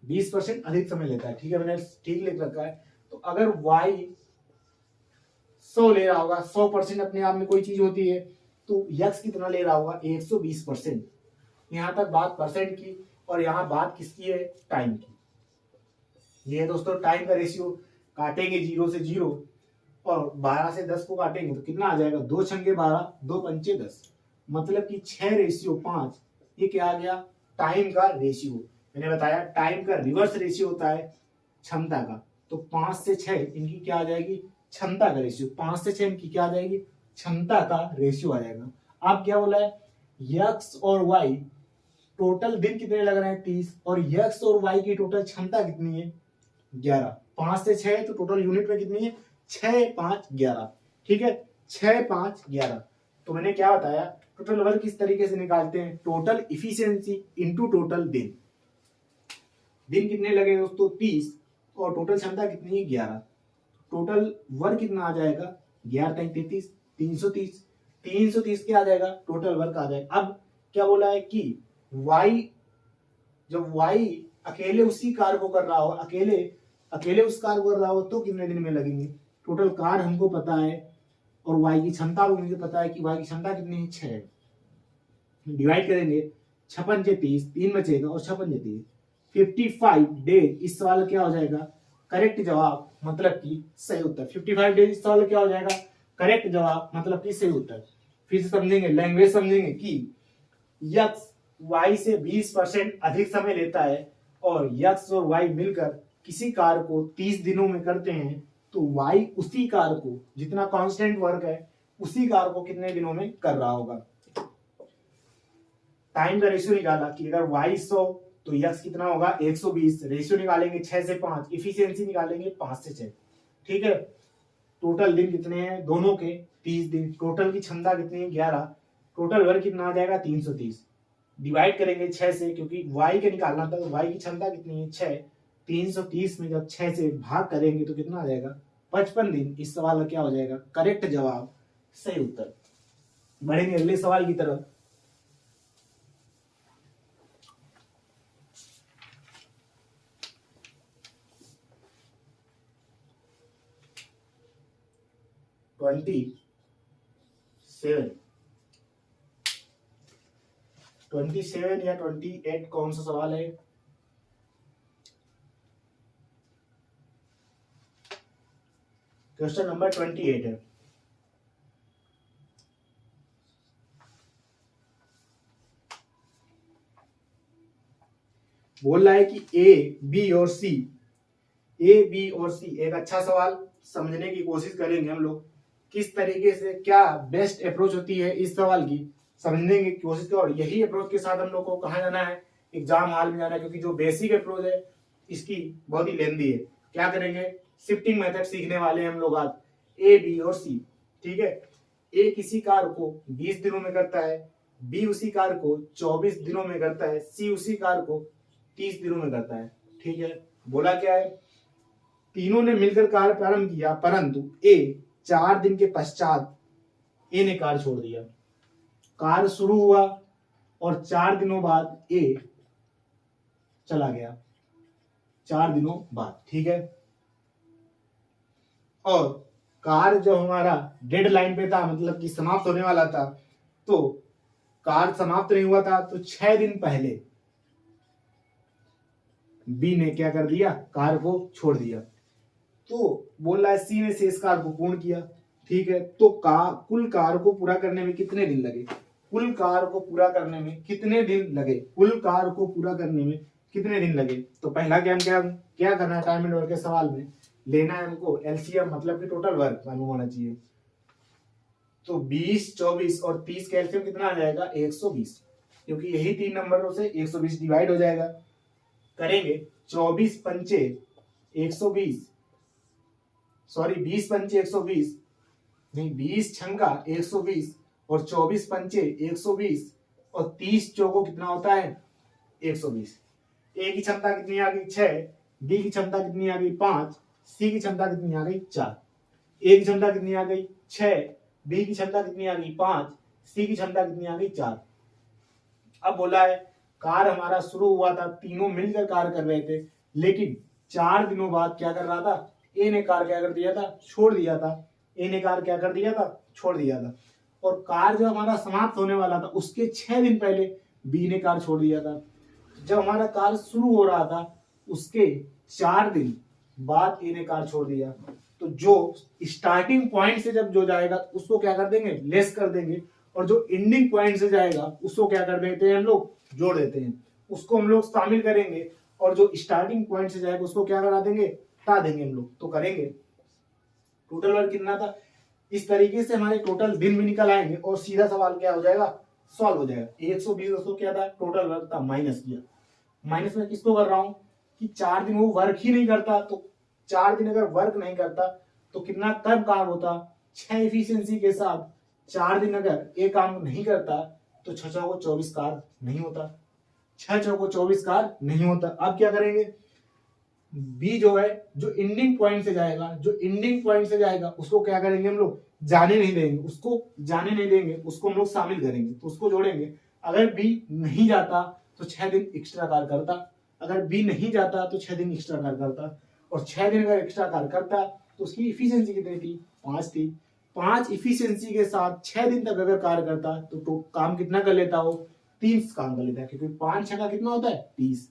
20% अधिक समय लेता है, ठीक है, मैंने ठीक लिख रखा है। तो अगर y 100 ले रहा होगा, 100% अपने आप में कोई चीज होती है, तो x कितना ले रहा होगा, 120%। यहां तक बात परसेंट की, और यहां बात किसकी है, टाइम की। ये दोस्तों टाइम का रेशियो। काटेंगे 0 से 0 और 12 से 10 को काटेंगे तो कितना आ जाएगा, 2 छंगे 12, 2 पंचे 10, मतलब कि 6:5। ये क्या आ गया, टाइम का रेशियो। मैंने बताया टाइम का रिवर्स रेशियो होता है क्षमता का। तो 5 से 6 इनकी क्या आ जाएगी, क्षमता का रेशियो। 5 से 6 इनकी क्या आ जाएगी, क्षमता का रेशियो आ जाएगा। अब क्या बोला है, x और y टोटल दिन कितने लग रहे हैं, 30, और x और y की टोटल क्षमता कितनी है, 11। 5 से 6 तो टोटल यूनिट में कितनी है, 6, 5, 11, ठीक है, 6, 5, 11। तो मैंने क्या बताया, टोटल वर्क किस तरीके से निकालते हैं, टोटल इफिशियंसी इनटू टोटल दिन। दिन कितने लगे दोस्तों, 30, और टोटल क्षमता कितनी है, 11। टोटल वर्क कितना आ जाएगा, 11 × 33, 330। 330 क्या आ जाएगा, टोटल वर्क आ जाएगा। अब क्या बोला है कि y, जब y अकेले उसी कार्य को कर रहा हो, अकेले उस कार्य को कर रहा हो, तो कितने दिन में लगेंगे, टोटल कार हमको पता है और वाई की क्षमता भी मुझे पता है कि वाई की क्षमता कितनी है, 6 है। डिवाइड करेंगे 56 से 30, 3 बचेगा और 56 से 30, 55 डेज। इस सवाल क्या हो जाएगा, करेक्ट जवाब मतलब कि सही उत्तर। 55 डेज इस सवाल क्या हो जाएगा, करेक्ट जवाब मतलब कि सही उत्तर। फिर से समझेंगे, लैंग्वेज समझेंगे कि यक्स वाई से 20% अधिक समय लेता है और यक्स और वाई मिलकर किसी कार्य को 30 दिनों में करते हैं, तो वाई उसी कार्य को, जितना कांस्टेंट वर्क है उसी कार्य को कितने दिनों में कर रहा होगा। टाइम का रेशियो निकाला कि अगर y 100 तो यक्स कितना होगा 120। रेशियो निकालेंगे 6 से 5, इफिशियंसी निकालेंगे 5 से 6। ठीक है, टोटल दिन कितने हैं दोनों के, 30 दिन। टोटल की क्षमता कितनी है 11। टोटल वर्क कितना आ जाएगा 330। डिवाइड करेंगे 6 से, क्योंकि y के निकालना था तो y की क्षमता कितनी है 6। 330 में जब 6 से भाग करेंगे तो कितना आ जाएगा 55 दिन। इस सवाल का क्या हो जाएगा, करेक्ट जवाब सही उत्तर। बढ़ेंगे अगले सवाल की तरफ। ट्वेंटी 27 या 28 कौन सा सवाल है। क्वेश्चन नंबर 28 है। बोल रहा है कि ए बी और सी एक अच्छा सवाल समझने की कोशिश करेंगे हम लोग। किस तरीके से क्या बेस्ट अप्रोच होती है इस सवाल की समझने की कोशिश करो। और यही अप्रोच के साथ हम लोग को कहाँ जाना है, एग्जाम हॉल में जाना है, क्योंकि जो बेसिक अप्रोच है इसकी बहुत ही लेंदी है। क्या करेंगे, शिफ्टिंग मेथड सीखने वाले हैं हम लोग आज, ए बी और सी। ठीक है, ए किसी कार्य को 20 दिनों में करता है, बी उसी कार्य को 24 दिनों में करता है, सी उसी कार्य को 30 दिनों में करता है। ठीक है, बोला क्या है, तीनों ने मिलकर कार्य प्रारंभ किया, परंतु ए 4 दिन के पश्चात ए ने कार्य छोड़ दिया। कार्य शुरू हुआ और 4 दिनों बाद ए चला गया, 4 दिनों बाद। ठीक है, और कार्य जब हमारा डेडलाइन पे था, मतलब कि समाप्त होने वाला था, तो कार्य समाप्त नहीं हुआ था तो 6 दिन पहले बी ने क्या कर दिया, कार्य को छोड़ दिया। तो बोल रहा है सी ने शेष कार्य को पूर्ण किया। ठीक है, तो कुल कार्य को पूरा करने में कितने दिन लगे, कुल कार्य को पूरा करने में कितने दिन लगे, कुल कार्य को पूरा करने में कितने दिन लगे। तो पहला क्या क्या करना है, टाइम एंड वर्क के सवाल में लेना है हमको एलसीएम, मतलब कि टोटल वर्क मालूम होना चाहिए। तो 20, 24 और 30 का एलसीएम कितना आ जाएगा 120, क्योंकि यही 3 नंबरों से 120 डिवाइड हो जाएगा। करेंगे 24 पंचे 120, सॉरी 20 पंचे 120 नहीं, 20 छंगा 120 और 24 पंचे 120 और 30 चौको कितना होता है 120। ए की क्षमता कितनी आ गई 6, बी की क्षमता कितनी आ गई 5, सी की क्षमता कितनी आ गई 4। ए की क्षमता कितनी आ गई 6, बी की क्षमता कितनी आ गई 5, सी की क्षमता कितनी आ गई 4। अब बोला है कार्य हमारा शुरू हुआ था, तीनों मिलकर कार्य कर रहे थे, लेकिन 4 दिनों बाद क्या कर रहा था, ए ने कार्य क्या कर दिया था, छोड़ दिया था। ए ने कार्य क्या कर दिया था, छोड़ दिया था। और कार्य जब हमारा समाप्त होने वाला था उसके 6 दिन पहले बी ने कार्य छोड़ दिया था। जब हमारा कार्य शुरू हो रहा था उसके 4 दिन बाद ए ने कार्य छोड़ दिया। तो जो स्टार्टिंग पॉइंट से जब जो जाएगा उसको क्या कर देंगे, लेस कर देंगे, और जो एंडिंग पॉइंट से जाएगा उसको क्या कर देते हैं हम लोग, जोड़ देते हैं, उसको हम लोग शामिल करेंगे। और जो स्टार्टिंग पॉइंट से जाएगा उसको क्या करा देंगे, हटा देंगे हम लोग। तो करेंगे टोटल वर्क कितना था, इस तरीके से हमारे टोटल दिन भी निकल आएंगे और सीधा सवाल क्या हो जाएगा, सॉल्व हो जाएगा। 120 दोस्तों क्या था, टोटल वर्क था, माइनस किया। माइनस में किसको कर रहा हूं कि 4 दिन वो वर्क ही नहीं करता, तो 4 दिन अगर वर्क नहीं करता तो कितना कब काम होता, 6 इफिशियंसी के साथ 4 दिन अगर एक काम नहीं करता तो 6 चौको 24 कार नहीं होता, 6 चौको 24 कार नहीं होता। अब क्या करेंगे, बी जो है जो एंडिंग पॉइंट से जाएगा, जो एंडिंग पॉइंट से जाएगा उसको क्या करेंगे हम लोग, जाने नहीं देंगे, उसको जाने नहीं देंगे, उसको हम लोग शामिल करेंगे, तो उसको जोड़ेंगे। अगर बी नहीं जाता तो 6 दिन एक्स्ट्रा कार्य करता, अगर बी नहीं जाता तो 6 दिन एक्स्ट्रा कार्य करता, और 6 दिन अगर एक्स्ट्रा कार्य करता तो उसकी इफिशियंसी कितनी थी, 5 थी। 5 इफिशियंसी के साथ 6 दिन तक अगर कार्य करता तो काम कितना कर लेता, वो 30 काम कर लेता है, क्योंकि 5 6 का कितना होता है 30।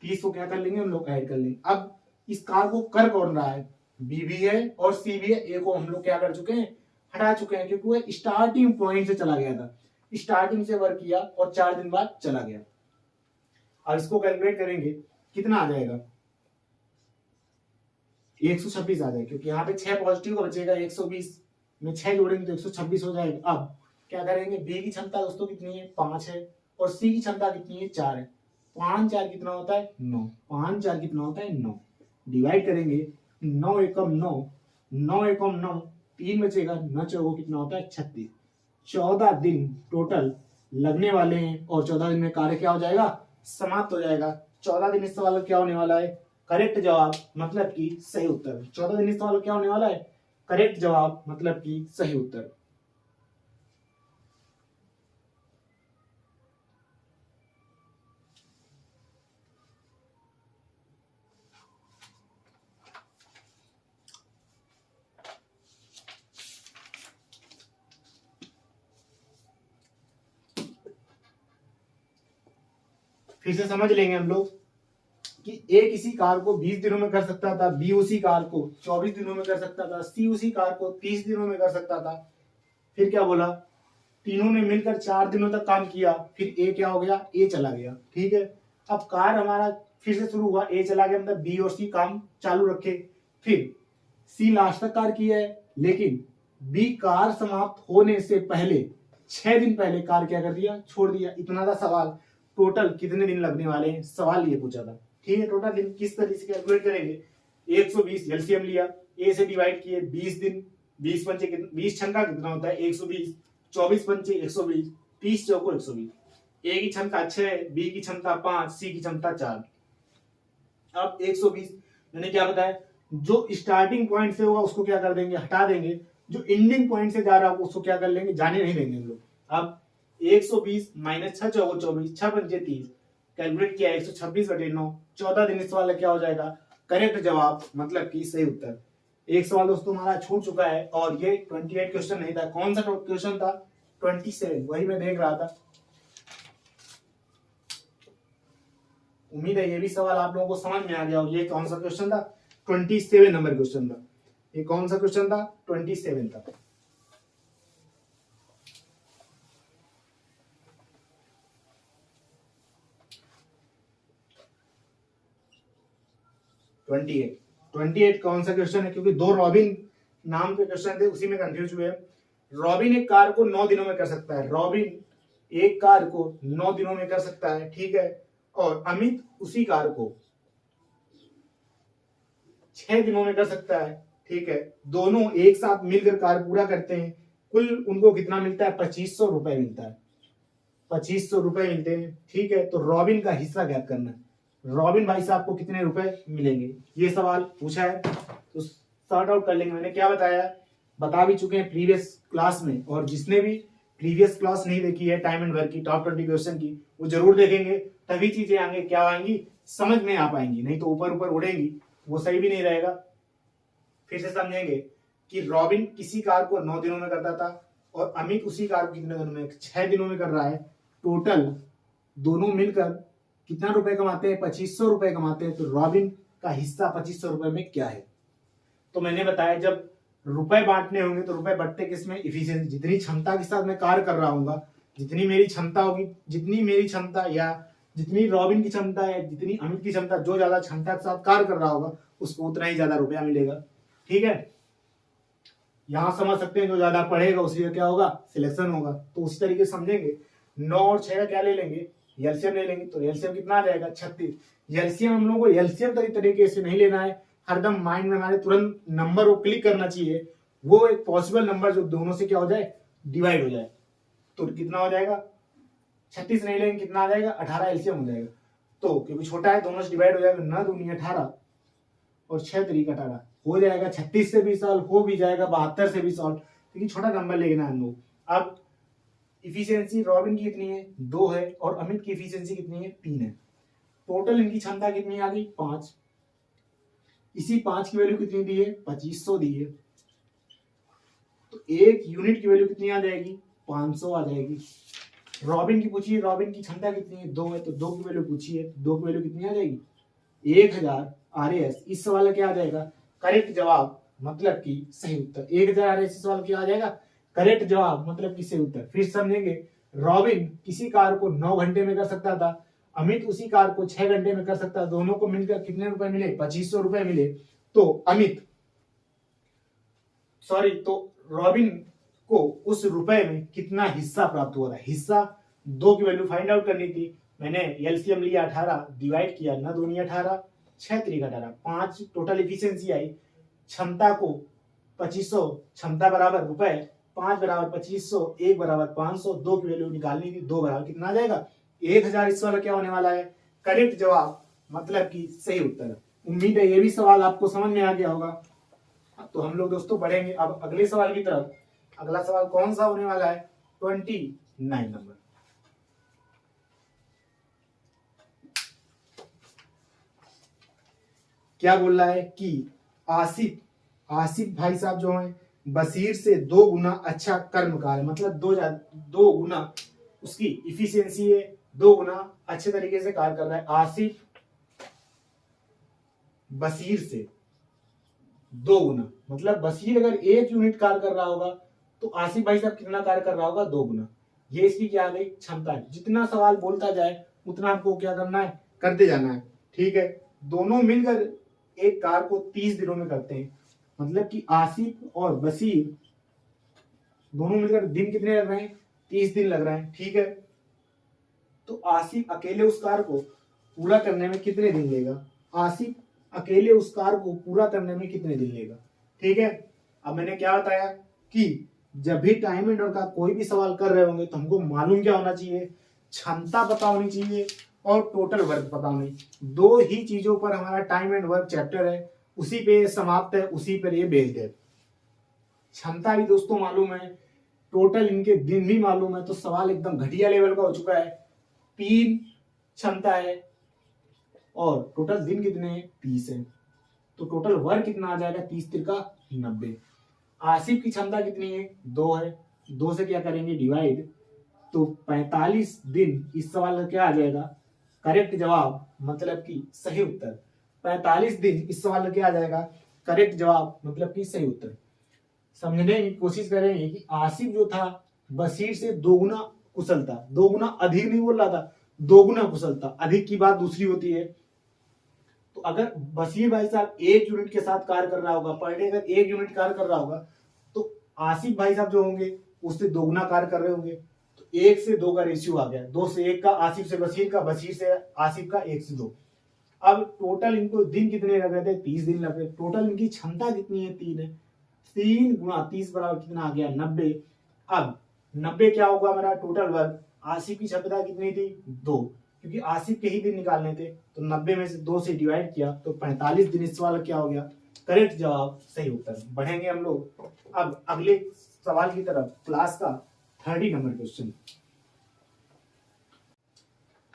30 को क्या कर लेंगे हम लोग, ऐड कर लेंगे। अब इस कार को कर कौन रहा है, बी भी है और सी भी है। ए को हम लोग क्या कर चुके हैं, हटा चुके हैं, क्योंकि वो स्टार्टिंग पॉइंट से चला गया था, स्टार्टिंग से वर्क किया और 4 दिन बाद चला गया। अब इसको कैलकुलेट करेंगे, कितना आ जाएगा, 126 आ जाएगा, क्योंकि यहाँ पे 6 पॉजिटिव का बचेगा, 120 में 6 जोड़ेंगे तो 126 हो जाएगा। अब क्या करेंगे, बी की क्षमता दोस्तों कितनी है, 5 है, और सी की क्षमता कितनी है, 4 है। 5 4 कितना होता है, 9। 5 4 कितना होता है, 9। डिवाइड करेंगे, 9 एकम 9, 9 एकम 9, 3 बचेगा, 9 चौको कितना होता है, 36। 14 दिन टोटल लगने वाले हैं, और 14 दिन में कार्य क्या हो जाएगा, समाप्त हो जाएगा। 14 दिन इस सवाल का क्या होने वाला है, करेक्ट जवाब, मतलब कि सही उत्तर। 14 दिन इस सवाल का क्या होने वाला है, करेक्ट जवाब, मतलब कि सही उत्तर। फिर से समझ लेंगे हम लोग कि ए किसी कार को 20 दिनों में कर सकता था, बी उसी कार को 24 दिनों में कर सकता था, सी उसी कार को 30 दिनों में कर सकता था। फिर क्या बोला, तीनों ने मिलकर 4 दिनों तक काम किया, फिर ए क्या हो गया, ए चला गया। ठीक है, अब कार हमारा फिर से शुरू हुआ, ए चला गया, मतलब बी और सी काम चालू रखे। फिर सी लास्ट तक कार किया है, लेकिन बी कार समाप्त होने से पहले 6 दिन पहले कार क्या कर दिया, छोड़ दिया। इतना था सवाल। टोटल कितने दिन लगने वाले हैं, सवाल ये पूछा था। ठीक है, टोटल दिन किस तरीके से कैलकुलेट करेंगे, 120 एलसीएम लिया, ए से डिवाइड किए 20 दिन, 20 पंचे 20 छंका कितना होता है 120, 24 पंचे 120, 30 चौको 120। ए की क्षमता 6, बी की क्षमता 5, सी की क्षमता 4। अब 120 मैंने क्या बताया, जो स्टार्टिंग पॉइंट से होगा उसको क्या कर देंगे, हटा देंगे। जो एंडिंग पॉइंट से जा रहा होगा उसको क्या कर लेंगे, जाने नहीं देंगे हम लोग। अब 120 माइनस 6 चौको 24, 6 पंचे 30, कैलकुलेट किया 126/9। 14 दिन इस वाला क्या हो जाएगा, करेक्ट जवाब, मतलब कि सही उत्तर। एक सवाल दोस्तों हमारा छूट चुका है, और ये 28 क्वेश्चन नहीं था। कौन सा क्वेश्चन था, 27, वही मैं देख रहा था। उम्मीद है ये भी सवाल आप लोगों को समझ में आ गया। ये कौन सा क्वेश्चन था, 27 नंबर क्वेश्चन था। ये कौन सा क्वेश्चन था, 27 था। ट्वेंटी एट कौन सा क्वेश्चन है, क्योंकि 2 रॉबिन नाम के क्वेश्चन थे, उसी में कंफ्यूज हुए। रॉबिन एक कार को 9 दिनों में कर सकता है, रॉबिन एक कार को 9 दिनों में कर सकता है। ठीक है, और अमित उसी कार को 6 दिनों में कर सकता है। ठीक है, दोनों एक साथ मिलकर कार्य पूरा करते हैं। कुल उनको कितना मिलता है, 2500 रुपए मिलता है, 2500 रुपए मिलते हैं। ठीक है, तो रॉबिन का हिस्सा ज्ञात करना है। रॉबिन भाई साहब को कितने रुपए मिलेंगे, ये सवाल पूछा है, तो सॉर्ट आउट कर लेंगे। मैंने क्या बताया, बता भी चुके हैं प्रीवियस क्लास में, और जिसने भी प्रीवियस क्लास नहीं देखी है टाइम एंड वर्क की टॉप 20 क्वेश्चन की, वो जरूर देखेंगे, तभी चीजें आगे क्या आएंगी, समझ में आ पाएंगी। नहीं तो ऊपर ऊपर उड़ेंगी, वो सही भी नहीं रहेगा। फिर से समझेंगे कि रॉबिन किसी कार को 9 दिनों में करता था, और अमित उसी कार को कितने दिनों में, 6 दिनों में कर रहा है। टोटल दोनों मिलकर कितना रुपए कमाते हैं, 2500 रुपए कमाते हैं। तो रॉबिन का हिस्सा 2500 रुपए में क्या है, तो मैंने बताया जब रुपए बांटने होंगे तो रुपए बंटते किसमें, इफिशिएंसी। जितनी क्षमता के साथ मैं कार्य कर रहा हूँ, जितनी मेरी क्षमता होगी, जितनी मेरी क्षमता या जितनी रॉबिन की क्षमता है, जितनी अमित की क्षमता, जो ज्यादा क्षमता के साथ कार्य कर रहा होगा उसको उतना ही ज्यादा रुपया मिलेगा। ठीक है, यहां समझ सकते हैं जो ज्यादा पढ़ेगा उसी का क्या होगा, सिलेक्शन होगा। तो उसी तरीके से समझेंगे। 9 और 6 का क्या ले लेंगे, एलसीएम ले लेंगे। तो एलसीएम कितना आ जाएगा, 36। एलसीएम हम लोग को एलसीएम तरीके से नहीं लेना है, हरदम माइंड में हमारे तुरंत नंबर को क्लिक करना चाहिए, वो एक पॉसिबल नंबर जो दोनों से क्या हो जाए, डिवाइड हो जाए। तो कितना हो जाएगा, 36 नहीं लेंगे, कितना आ जाएगा, 18 एलसीएम हो जाएगा। तो क्योंकि छोटा है दोनों से डिवाइड हो जाएगा, 9 दूनी 18 और 6 3 18 हो जाएगा। 36 से भी सॉल्व हो भी जाएगा, 72 से भी सॉल्व, लेकिन छोटा नंबर लेना है हम लोग। अब इफिशियंसी रॉबिन की कितनी है, 2 है, और अमित की इफिशियंसी कितनी है, 3 है। टोटल इनकी क्षमता कितनी आ गई, 5। इसी 5 की वैल्यू कितनी दी है, 2500 दी है, तो 1 यूनिट की वैल्यू कितनी आ जाएगी, 500 आ जाएगी। रॉबिन की पूछिए, रॉबिन की क्षमता कितनी है, 2 है, तो 2 की वैल्यू पूछी है, 2 की वैल्यू कितनी आ जाएगी, 1000 RAS। इस सवाल का क्या आ जाएगा, करेक्ट जवाब मतलब कि सही उत्तर। 1000 RAS इस सवाल क्या आ जाएगा, करेक्ट जवाब मतलब कि सही उत्तर। फिर समझेंगे, रॉबिन किसी कार्य को 9 घंटे में कर सकता था, अमित उसी कार्य को 6 घंटे में कर सकता है, दोनों को मिलकर कितने रुपए मिले, 2500 रुपए मिले। तो रॉबिन को उस रुपए में कितना हिस्सा प्राप्त हुआ था, हिस्सा 2 की वैल्यू फाइंड आउट करनी थी। मैंने एलसीएम लिया 18, डिवाइड किया, ना 2 18, 6 3 18, 5 टोटल इफिशियंसी आई। क्षमता को 2500, क्षमता बराबर रुपए, 5 बराबर 2500, 1 बराबर 500, 2 की वैल्यू निकालनी थी, 2 बराबर कितना आ जाएगा, 1000। इस वाला क्या होने वाला है, करेक्ट जवाब मतलब कि सही उत्तर। उम्मीद है ये भी सवाल आपको समझ में आ गया होगा। तो हम लोग दोस्तों बढ़ेंगे अब अगले सवाल की तरफ। अगला सवाल कौन सा होने वाला है, 29 नंबर। क्या बोल रहा है कि आसिफ भाई साहब जो हैं बशीर से 2 गुना अच्छा कर्म कार्य, मतलब 2 गुना उसकी इफिशियंसी है, 2 गुना अच्छे तरीके से कार्य कर रहा है। आसिफ बशीर से 2 गुना, मतलब बशीर अगर 1 यूनिट कार्य कर रहा होगा तो आसिफ भाई साहब कितना कार्य कर रहा होगा, 2 गुना। ये इसकी क्या आ गई, क्षमता है। जितना सवाल बोलता जाए उतना आपको क्या करना है, करते जाना है, ठीक है। दोनों मिलकर एक कार को 30 दिनों में करते हैं, मतलब कि आसिफ और बशीर दोनों मिलकर दिन कितने लग रहे हैं, 30 दिन लग रहे हैं, ठीक है। तो आसिफ अकेले उस कार को पूरा करने में कितने दिन लेगा, आसिफ अकेले उस कार को पूरा करने में कितने दिन लेगा, ठीक है। अब मैंने क्या बताया कि जब भी टाइम एंड वर्क का कोई भी सवाल कर रहे होंगे तो हमको मालूम क्या होना चाहिए, क्षमता पता होनी चाहिए और टोटल वर्क पता होनी। 2 ही चीजों पर हमारा टाइम एंड वर्क चैप्टर है, उसी पे समाप्त है, उसी पर ये बेस्ड है। क्षमता भी दोस्तों मालूम है, टोटल इनके दिन भी मालूम है, तो सवाल एकदम घटिया लेवल का हो चुका है। 3 क्षमता है और टोटल दिन कितने हैं, 30 है, तो टोटल वर्क कितना आ जाएगा, 30 तिरका 90। आसिफ की क्षमता कितनी है, 2 है, 2 से क्या करेंगे डिवाइड, तो 45 दिन। इस सवाल का क्या आ जाएगा, करेक्ट जवाब मतलब कि सही उत्तर। 45 दिन इस सवाल का क्या आ जाएगा, करेक्ट जवाब मतलब कि सही उत्तर। समझने की कोशिश करेंगे कि आसिफ जो था बशीर से 2 गुना कुशल था, 2 गुना अधिक नहीं बोल रहा था, 2 गुना कुशल था। अधिक की बात दूसरी होती है। तो अगर बशीर भाई साहब 1 यूनिट के साथ कार्य कर रहा होगा, पर डे अगर 1 यूनिट कार्य कर रहा होगा, तो आसिफ भाई साहब जो होंगे उससे 2 गुना कार्य कर रहे होंगे, तो 1 से 2 का रेशियो आ गया, 2 से 1 का, आसिफ से बशीर का, बशीर से आसिफ का, 1 से 2। अब टोटल इनको दिन कितने लग रहे थे, 30 दिन लग रहे। टोटल इनकी क्षमता कितनी है, 3 है, 3 गुना 30 बराबर कितना आ गया, 90। अब 90 क्या होगा हमारा टोटल वर्क, आसिफ की क्षमता कितनी थी, 2, क्योंकि आसिफ के ही दिन निकालने थे, तो 90 में से 2 से डिवाइड किया तो 45 दिन। इस सवाल क्या हो गया, करेक्ट जवाब सही उत्तर। बढ़ेंगे हम लोग अब अगले सवाल की तरफ, क्लास का 30 नंबर क्वेश्चन।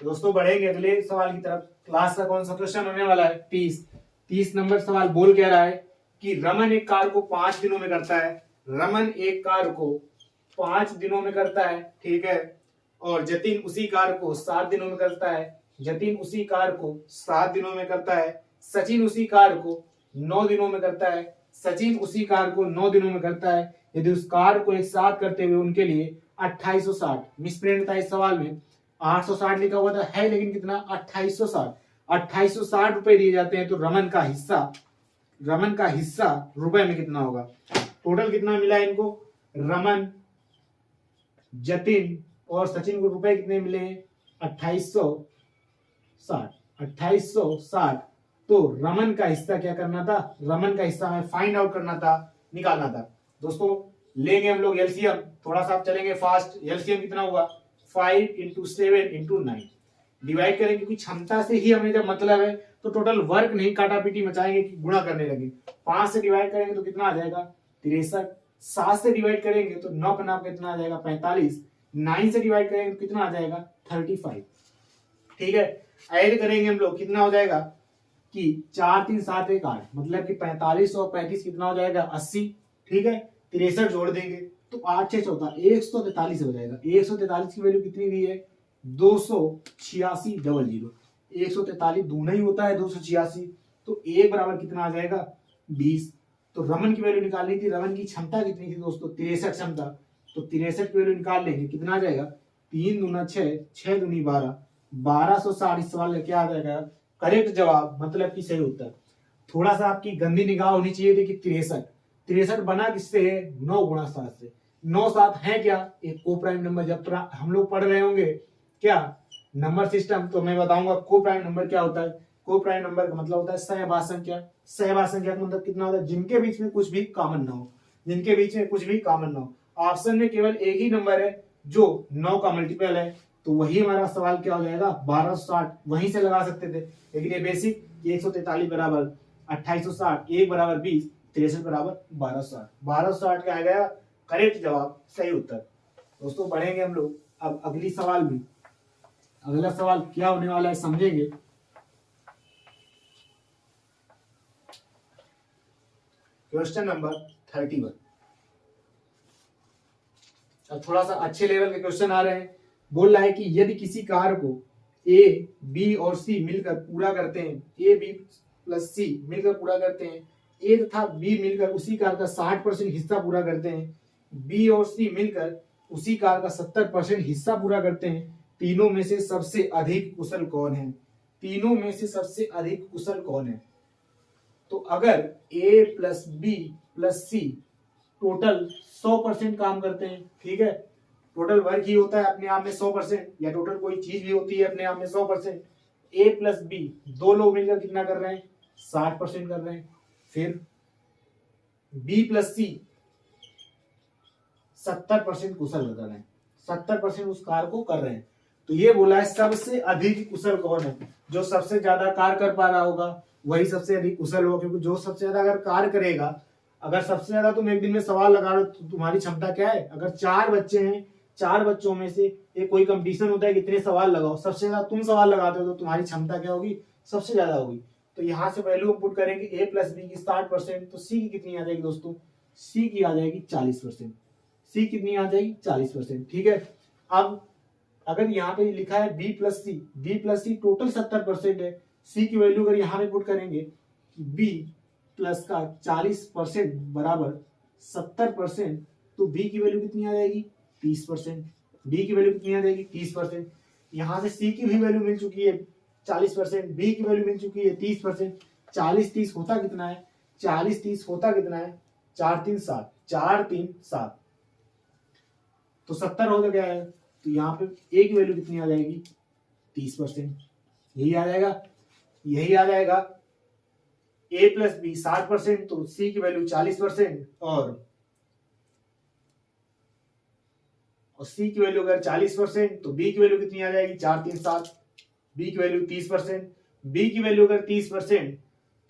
दोस्तों बढ़ेंगे अगले सवाल की तरफ। क्लास का कौन सा क्वेश्चन होने वाला है, 30 नंबर सवाल बोल कह रहा है कि रमन एक कार को 5 दिनों में करता है, रमन एक कार को 5 दिनों में करता है, ठीक है। और जतिन उसी कार को 7 दिनों में करता है, जतिन उसी कार को 7 दिनों में करता है। सचिन उसी कार को 9 दिनों में करता है, सचिन उसी कार को 9 दिनों में करता है। यदि उस कार को एक साथ करते हुए उनके लिए 2860, मिसप्रिंट था इस सवाल में, 860 लिखा हुआ था है, लेकिन कितना 2860 रुपए दिए जाते हैं। तो रमन का हिस्सा रुपए में कितना होगा, टोटल कितना मिला इनको, रमन, जतिन और सचिन को रुपए कितने मिले हैं, 2860। तो रमन का हिस्सा क्या करना था, रमन का हिस्सा हमें फाइंड आउट करना था, निकालना था। दोस्तों लेंगे हम लोग एलसीएम, थोड़ा सा आप चलेंगे फास्ट। एलसीएम कितना हुआ, 5 × 7 × 9, डिवाइड करेंगे क्योंकि क्षमता से ही हमें जब मतलब है तो टोटल वर्क नहीं काटा पीटी मचाएंगे कि गुणा करने लगे। 5 से डिवाइड करेंगे तो कितना आ जाएगा, 63। 7 से डिवाइड करेंगे तो 9 का नाम कितना आ जाएगा, 45। 9 से डिवाइड करेंगे तो कितना आ जाएगा, 35, ठीक है। ऐड करेंगे हम लोग, कितना हो जाएगा, कि 4 3 7 1 8, मतलब कि 45 और 35 कितना हो जाएगा 80, ठीक है। 63 जोड़ देंगे तो 8 6 14 143 हो जाएगा। 143 की वैल्यू कितनी दी है 286 डबल 0। 143 दूना ही होता है 286, तो एक बराबर कितना आ जाएगा 20। तो रमन की वैल्यू निकालनी थी, रमन की क्षमता कितनी थी दोस्तों 63 क्षमता, तो 63 की वैल्यू निकाल लेंगे, कितना आ जाएगा 3 दूना 6, 6 दूनी 12, 1260। इस सवाल का क्या आ जाएगा करेक्ट जवाब, मतलब कि सही उत्तर। थोड़ा सा आपकी गंदी निगाह होनी चाहिए थी कि 63 63 बना किससे है 9 गुणा 7 से। 9 7 है क्या एक को प्राइम नंबर। जब हम लोग पढ़ रहे होंगे क्या नंबर सिस्टम, तो मैं बताऊंगा को प्राइम नंबर क्या होता है। को प्राइम नंबर का मतलब होता है सहभाज्य संख्या। सहभाज्य संख्या का मतलब कितना होता है जिनके बीच में कुछ भी कॉमन ना हो, जिनके बीच में कुछ भी कॉमन ना हो। ऑप्शन में केवल एक ही नंबर है जो 9 का मल्टीपल है, तो वही हमारा सवाल क्या हो जाएगा 1260। वहीं से लगा सकते थे, लेकिन ये बेसिक 143 बराबर 2860, 1 बराबर 20, 63 बराबर 1260। 1260 का आ गया करेक्ट जवाब, सही उत्तर। दोस्तों बढ़ेंगे हम लोग अब अगली सवाल में। अगला सवाल क्या होने वाला है समझेंगे। Question number 31। अब थोड़ा सा अच्छे लेवल के क्वेश्चन आ रहे हैं। बोल रहा है कि यदि किसी कार्य को ए बी और सी मिलकर पूरा करते हैं, ए बी प्लस सी मिलकर पूरा करते हैं, ए तथा बी मिलकर उसी कार्य का 60% हिस्सा पूरा करते हैं, बी और सी मिलकर उसी कार्य का 70% हिस्सा पूरा करते हैं, तीनों में से सबसे अधिक कुशल कौन है। तीनों में से सबसे अधिक कुशल कौन है। तो अगर ए प्लस बी प्लस सी टोटल 100% काम करते हैं, ठीक है, टोटल वर्क ही होता है अपने आप में 100%, या टोटल कोई चीज भी होती है अपने आप में 100%। ए प्लस बी दो लोग मिलकर कितना कर रहे हैं 60% कर रहे हैं। फिर बी प्लस सी 70% कुशल कर रहे हैं, 70% उस कार्य को कर रहे हैं। तो ये बोला है सबसे अधिक कुशल कौन है। जो सबसे ज्यादा कार्य कर पा रहा होगा वही सबसे अधिक कुशल होगा, क्योंकि जो सबसे ज्यादा अगर कार्य करेगा, अगर सबसे ज्यादा तुम एक दिन में सवाल लगा रहे हो तो तुम्हारी क्षमता क्या है। अगर 4 बच्चे हैं, 4 बच्चों में से एक कोई कंपटीशन होता है कितने सवाल लगाओ, सबसे ज्यादा तुम सवाल लगाते हो तो तुम्हारी क्षमता क्या होगी सबसे ज्यादा होगी। तो यहाँ से वैल्यू पुट करेंगे ए प्लस बी की 60%, तो सी की कितनी आ जाएगी दोस्तों, सी की आ जाएगी 40%। सी कितनी आ जाएगी 40%, ठीक है। अब अगर यहाँ पे लिखा है बी प्लस सी, बी प्लस सी टोटल 70% है, सी की वैल्यू अगर यहाँ पे पुट करेंगे बी प्लस का 40% बराबर 70%, तो बी की वैल्यू कितनी आ जाएगी 30%। बी की वैल्यू कितनी आ जाएगी 30%। यहाँ से सी की भी वैल्यू मिल चुकी है 40%, बी की वैल्यू मिल चुकी है 30%। 40 30 होता कितना है, 40 30 होता कितना है 4 3 7, 4 3 7, तो 70 हो गया है। तो यहाँ पे ए की वैल्यू कितनी आ जाएगी 30%, यही आ जाएगा, यही आ जाएगा। ए प्लस बी 60%, तो सी की वैल्यू 40%, और सी की वैल्यू अगर 40% तो बी की वैल्यू कितनी आ जाएगी 4 3 7, बी की वैल्यू 30%। बी की वैल्यू अगर 30%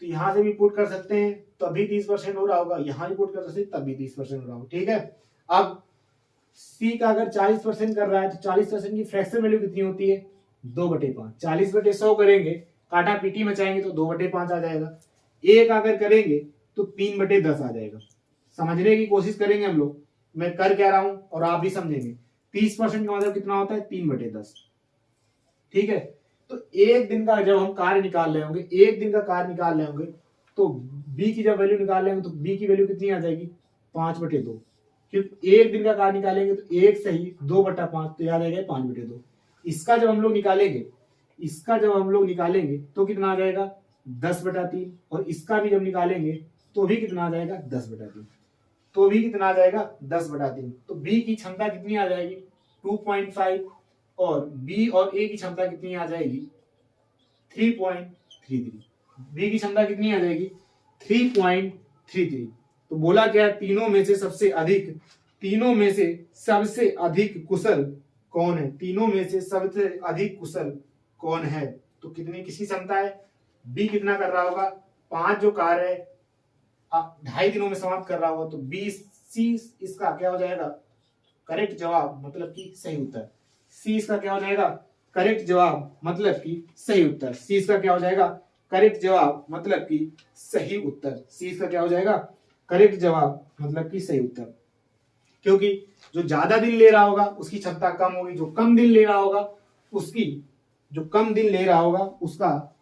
तो यहां से भी पुट कर सकते हैं तब भी 30% हो रहा होगा, यहां भी पुट कर सकते हैं तब भी 30% हो रहा होगा, ठीक है। अब सी का अगर 40% कर रहा है तो 40% की फ्रैक्शन वैल्यू कितनी होती है 2/5। 40/100 करेंगे, काटा पीटी मचाएंगे तो 2/5 आ जाएगा। एक अगर करेंगे तो 3/10 आ जाएगा। समझने की कोशिश करेंगे हम लोग, मैं कर क्या रहा हूं और आप भी समझेंगे। 30% का मतलब कितना होता है 3/10, ठीक है। तो एक दिन का जब हम कार्य निकाल रहे होंगे, एक दिन का कार्य निकाल रहे होंगे, तो बी की जब वैल्यू निकाल रहे होंगे तो बी की वैल्यू कितनी आ जाएगी 5/2, क्योंकि एक दिन का कार्य निकालेंगे तो एक सही 2/5, तो याद आएगा 5/2। इसका जब हम लोग निकालेंगे, इसका जब हम लोग निकालेंगे तो कितना आ जाएगा 10/3, और इसका भी जब निकालेंगे तो भी कितना आ जाएगा 10/3, तो भी कितना आ जाएगा 10/3। तो बी की क्षमता कितनी आ जाएगी 2.5, और बी और ए की क्षमता कितनी आ जाएगी 3.33। बी की क्षमता कितनी आ जाएगी 3.33। तो बोला क्या तीनों में से सबसे अधिक, तीनों में से सबसे अधिक कुशल कौन है, तीनों में से सबसे अधिक कुशल कौन है। तो कितनी किसकी क्षमता है, बी कितना कर रहा होगा 5 जो कार्य है 2.5 दिनों में समाप्त कर रहा होगा, तो बी सी इसका क्या हो जाएगा करेक्ट जवाब, मतलब कि सही उत्तर। सी इसका क्या हो जाएगा करेक्ट जवाब, मतलब कि सही उत्तर। सी इसका क्या हो जाएगा करेक्ट जवाब मतलब कि सही उत्तर। सी इसका क्या हो जाएगा? करेक्ट जवाब मतलब कि सही उत्तर। क्योंकि जो ज्यादा दिन ले रहा होगा उसकी क्षमता कम होगी, जो कम दिन ले रहा होगा उसका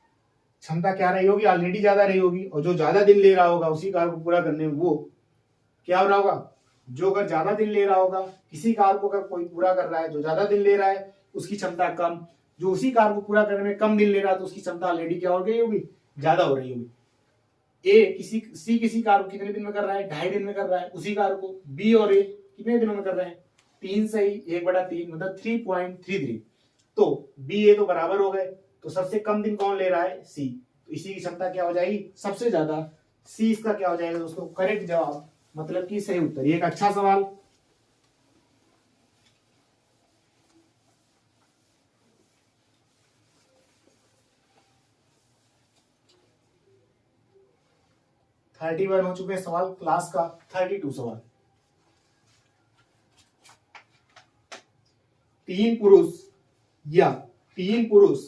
क्षमता क्या रही होगी? ऑलरेडी ज्यादा रही होगी। और जो ज्यादा दिन ले रहा होगा उसी कार्य को पूरा करने में वो क्या हो रहा होगा? जो अगर ज्यादा दिन ले रहा होगा, किसी कार्य को अगर कोई पूरा कर रहा है, जो ज्यादा दिन ले रहा है उसकी क्षमता कम, जो उसी कार्य को पूरा करने में कम दिन ले रहा है तो उसकी क्षमता ऑलरेडी क्या हो गई होगी? ज्यादा हो रही होगी। सी किसी कार्य को कितने दिन में कर रहा है? 2.5 दिन में कर रहा है उसी कार्य को। बी और ए कितने दिनों में कर रहे हैं? 3 सही 1/3 मतलब 3.33। तो बी ए तो बराबर हो गए, तो सबसे कम दिन कौन ले रहा है? सी। तो इसी की क्षमता क्या हो जाएगी? सबसे ज्यादा। सी इसका क्या हो जाएगा दोस्तों? करेक्ट जवाब मतलब कि सही उत्तर। ये एक अच्छा सवाल। थर्टी वन हो चुके हैं सवाल क्लास का। 32 सवाल। तीन पुरुष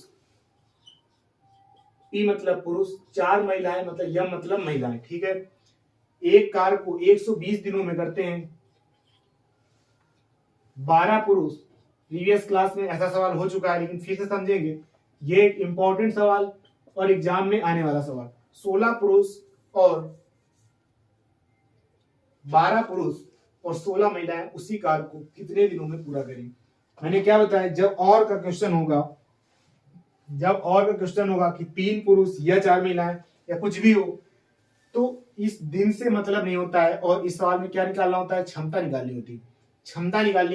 पी मतलब पुरुष, 4 महिलाएं मतलब यम मतलब महिलाएं, ठीक है। एक कार्य को 120 दिनों में करते हैं। 12 पुरुष। प्रीवियस क्लास में ऐसा सवाल हो चुका है लेकिन फिर से समझेंगे, ये एक इंपॉर्टेंट सवाल और एग्जाम में आने वाला सवाल। 16 पुरुष और 12 पुरुष और 16 महिलाएं उसी कार्य को कितने दिनों में पूरा करेंगे? मैंने क्या बताया, जब और का क्वेश्चन होगा कि 3 पुरुष या 4 महिलाएं या कुछ भी हो, तो इस दिन से मतलब नहीं होता है। और इस सवाल में क्या निकालना होता है? क्षमता निकालनी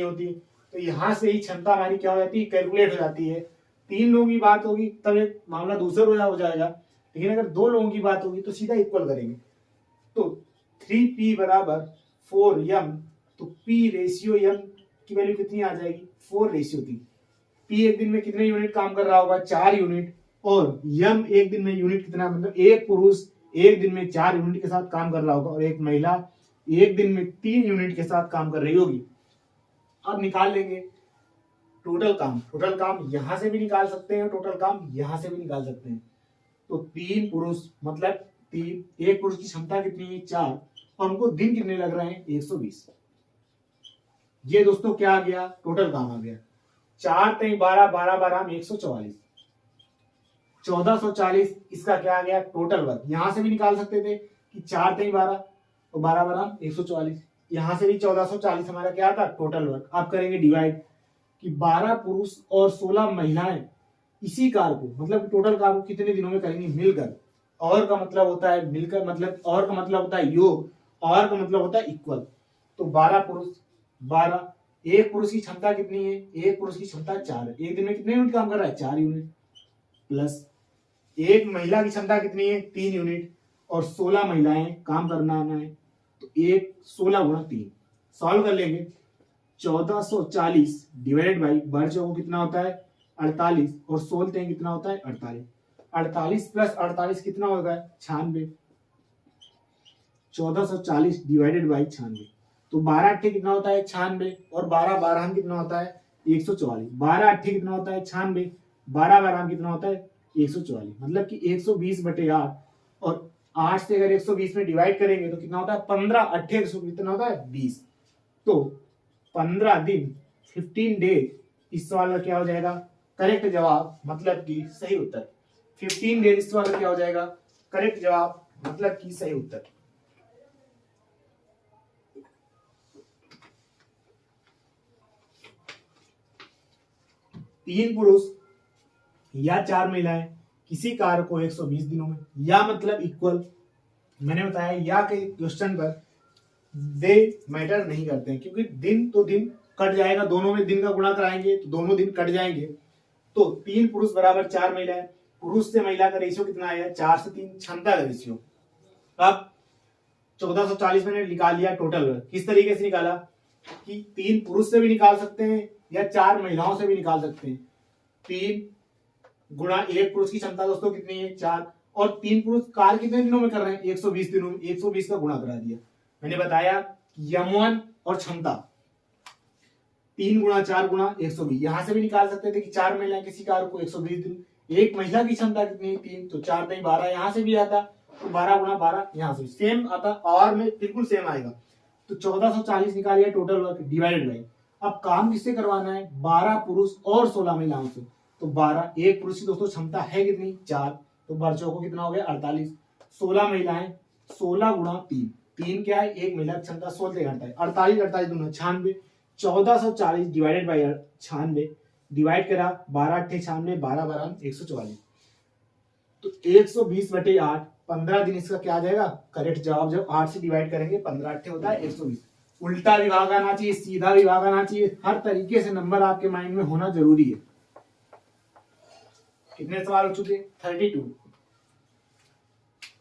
होती है। तो यहां से ही क्षमता हमारी क्या हो जाती है? कैलकुलेट हो जाती है। 3 लोगों की बात होगी तब एक मामला दूसरा हो जाएगा, लेकिन अगर 2 लोगों की बात होगी तो सीधा इक्वल करेंगे। तो 3p बराबर 4m, तो p रेशियो m की वैल्यू कितनी आ जाएगी? 4:3। p एक दिन में कितने यूनिट काम कर रहा होगा? 4 यूनिट। और m एक दिन में यूनिट कितना, मतलब एक पुरुष एक दिन में 4 यूनिट के साथ काम कर रहा होगा और एक महिला एक दिन में 3 यूनिट के साथ काम कर रही होगी। अब निकाल लेंगे टोटल काम यहां से भी निकाल सकते हैं, टोटल काम यहां से भी निकाल सकते हैं। तो 3 पुरुष मतलब 3, एक पुरुष की क्षमता कितनी है? 4, और उनको दिन कितने लग रहे हैं? 120। ये दोस्तों क्या आ गया? टोटल काम आ गया। 4 3 12 12 12 144, 1440। इसका क्या आ गया? Total work. यहां से भी निकाल सकते थे कि 4 3 12 तो 12 12 144, यहां से भी 1440 हमारा क्या था? Total work. आप करेंगे डिवाइड कि 12 पुरुष और 16 महिलाएं इसी कार्य को, मतलब टोटल कार्य को कितने दिनों में करेंगे मिलकर। और का मतलब होता है मिलकर, मतलब और का मतलब होता है योग, और का मतलब होता है इक्वल। तो 12 पुरुष 12, एक पुरुष की क्षमता कितनी है? एक पुरुष की क्षमता 4 है, एक दिन में कितने यूनिट काम कर रहा है? 4 यूनिट। प्लस एक महिला की क्षमता कितनी है? 3 यूनिट, और 16 महिलाएं काम करना है, तो एक 16 गुणा 3। सॉल्व कर लेंगे। 1440 डिवाइडेड बाई बर चौको कितना होता है? 48, और 16 कितना होता है? 48। 48 प्लस 48 कितना होगा? 96। 1440 डिवाइडेड बाई 96, तो 12 अट्ठे कितना होता है? 96, और 12 12 कितना होता है? 144। 12 अट्ठे कितना होता है? 96, 12 12 कितना होता है? 144, मतलब कि 120/8। और 8 से अगर 120 में डिवाइड करेंगे तो कितना होता है? 15 अट्ठे कितना होता है? 20। तो 15 दिन 15 डे इस सवाल का क्या हो जाएगा? करेक्ट जवाब मतलब कि सही उत्तर। 15 डेज इस सवाल का क्या हो जाएगा? करेक्ट जवाब मतलब कि सही उत्तर। तीन पुरुष या 4 महिलाएं किसी कार्य को 120 दिनों में, या मतलब इक्वल। मैंने बताया या के क्वेश्चन पर दे मैटर नहीं करते हैं, क्योंकि दिन तो दिन कट जाएगा, दोनों में दिन का गुणा कराएंगे तो दोनों दिन कट जाएंगे। तो 3 पुरुष बराबर 4 महिलाएं, पुरुष से महिला का रेशियो कितना आया? 4 से 3 क्षमता का रेशियो। अब 1440 मैंने निकाल लिया टोटल वर्क। किस तरीके से निकाला कि 3 पुरुष से भी निकाल सकते हैं या 4 महिलाओं से भी निकाल सकते हैं। 3 गुणा एक पुरुष की क्षमता दोस्तों कितनी है? 4, और 3 पुरुष कार्य कितने दिनों में कर रहे हैं? 120 दिनों में। 120 का गुणा करा दिया। मैंने बताया यम1 और क्षमता 3 गुणा 4 गुणा 120, यहां से भी निकाल सकते थे कि 4 महिलाएं किसी कार्य को 120 दिन एक महिला की क्षमता कितनी, 3, तो 4 नहीं 12 यहाँ से भी आता, तो 12 गुणा 12 यहाँ से सेम आता, और में बिल्कुल सेम आएगा। तो 1440 निकालिए टोटल वर्क डिवाइडेड बाई, अब काम किससे करवाना है, 12 पुरुष और 16 महिलाओं से, तो 12, एक पुरुष की दोस्तों क्षमता है कितनी, 4, तो बच्चों को कितना हो गया 48, 16 महिलाएं, 16 गुणा 3, 3 क्या है, एक महिला की क्षमता 16 से घटता है, 48 48 दूना 96, 1440 डिवाइडेड बाई 96, डिवाइड करा 12 8 96, 12 12 144, तो 120/8, 15 दिन इसका क्या आ जाएगा, करेक्ट जवाब जब 8 से डिवाइड करेंगे 15 8 होता है 120। उल्टा विभाग आना चाहिए, सीधा विभाग आना चाहिए, हर तरीके से नंबर आपके माइंड में होना जरूरी है। कितने सवाल हो चुके, 32।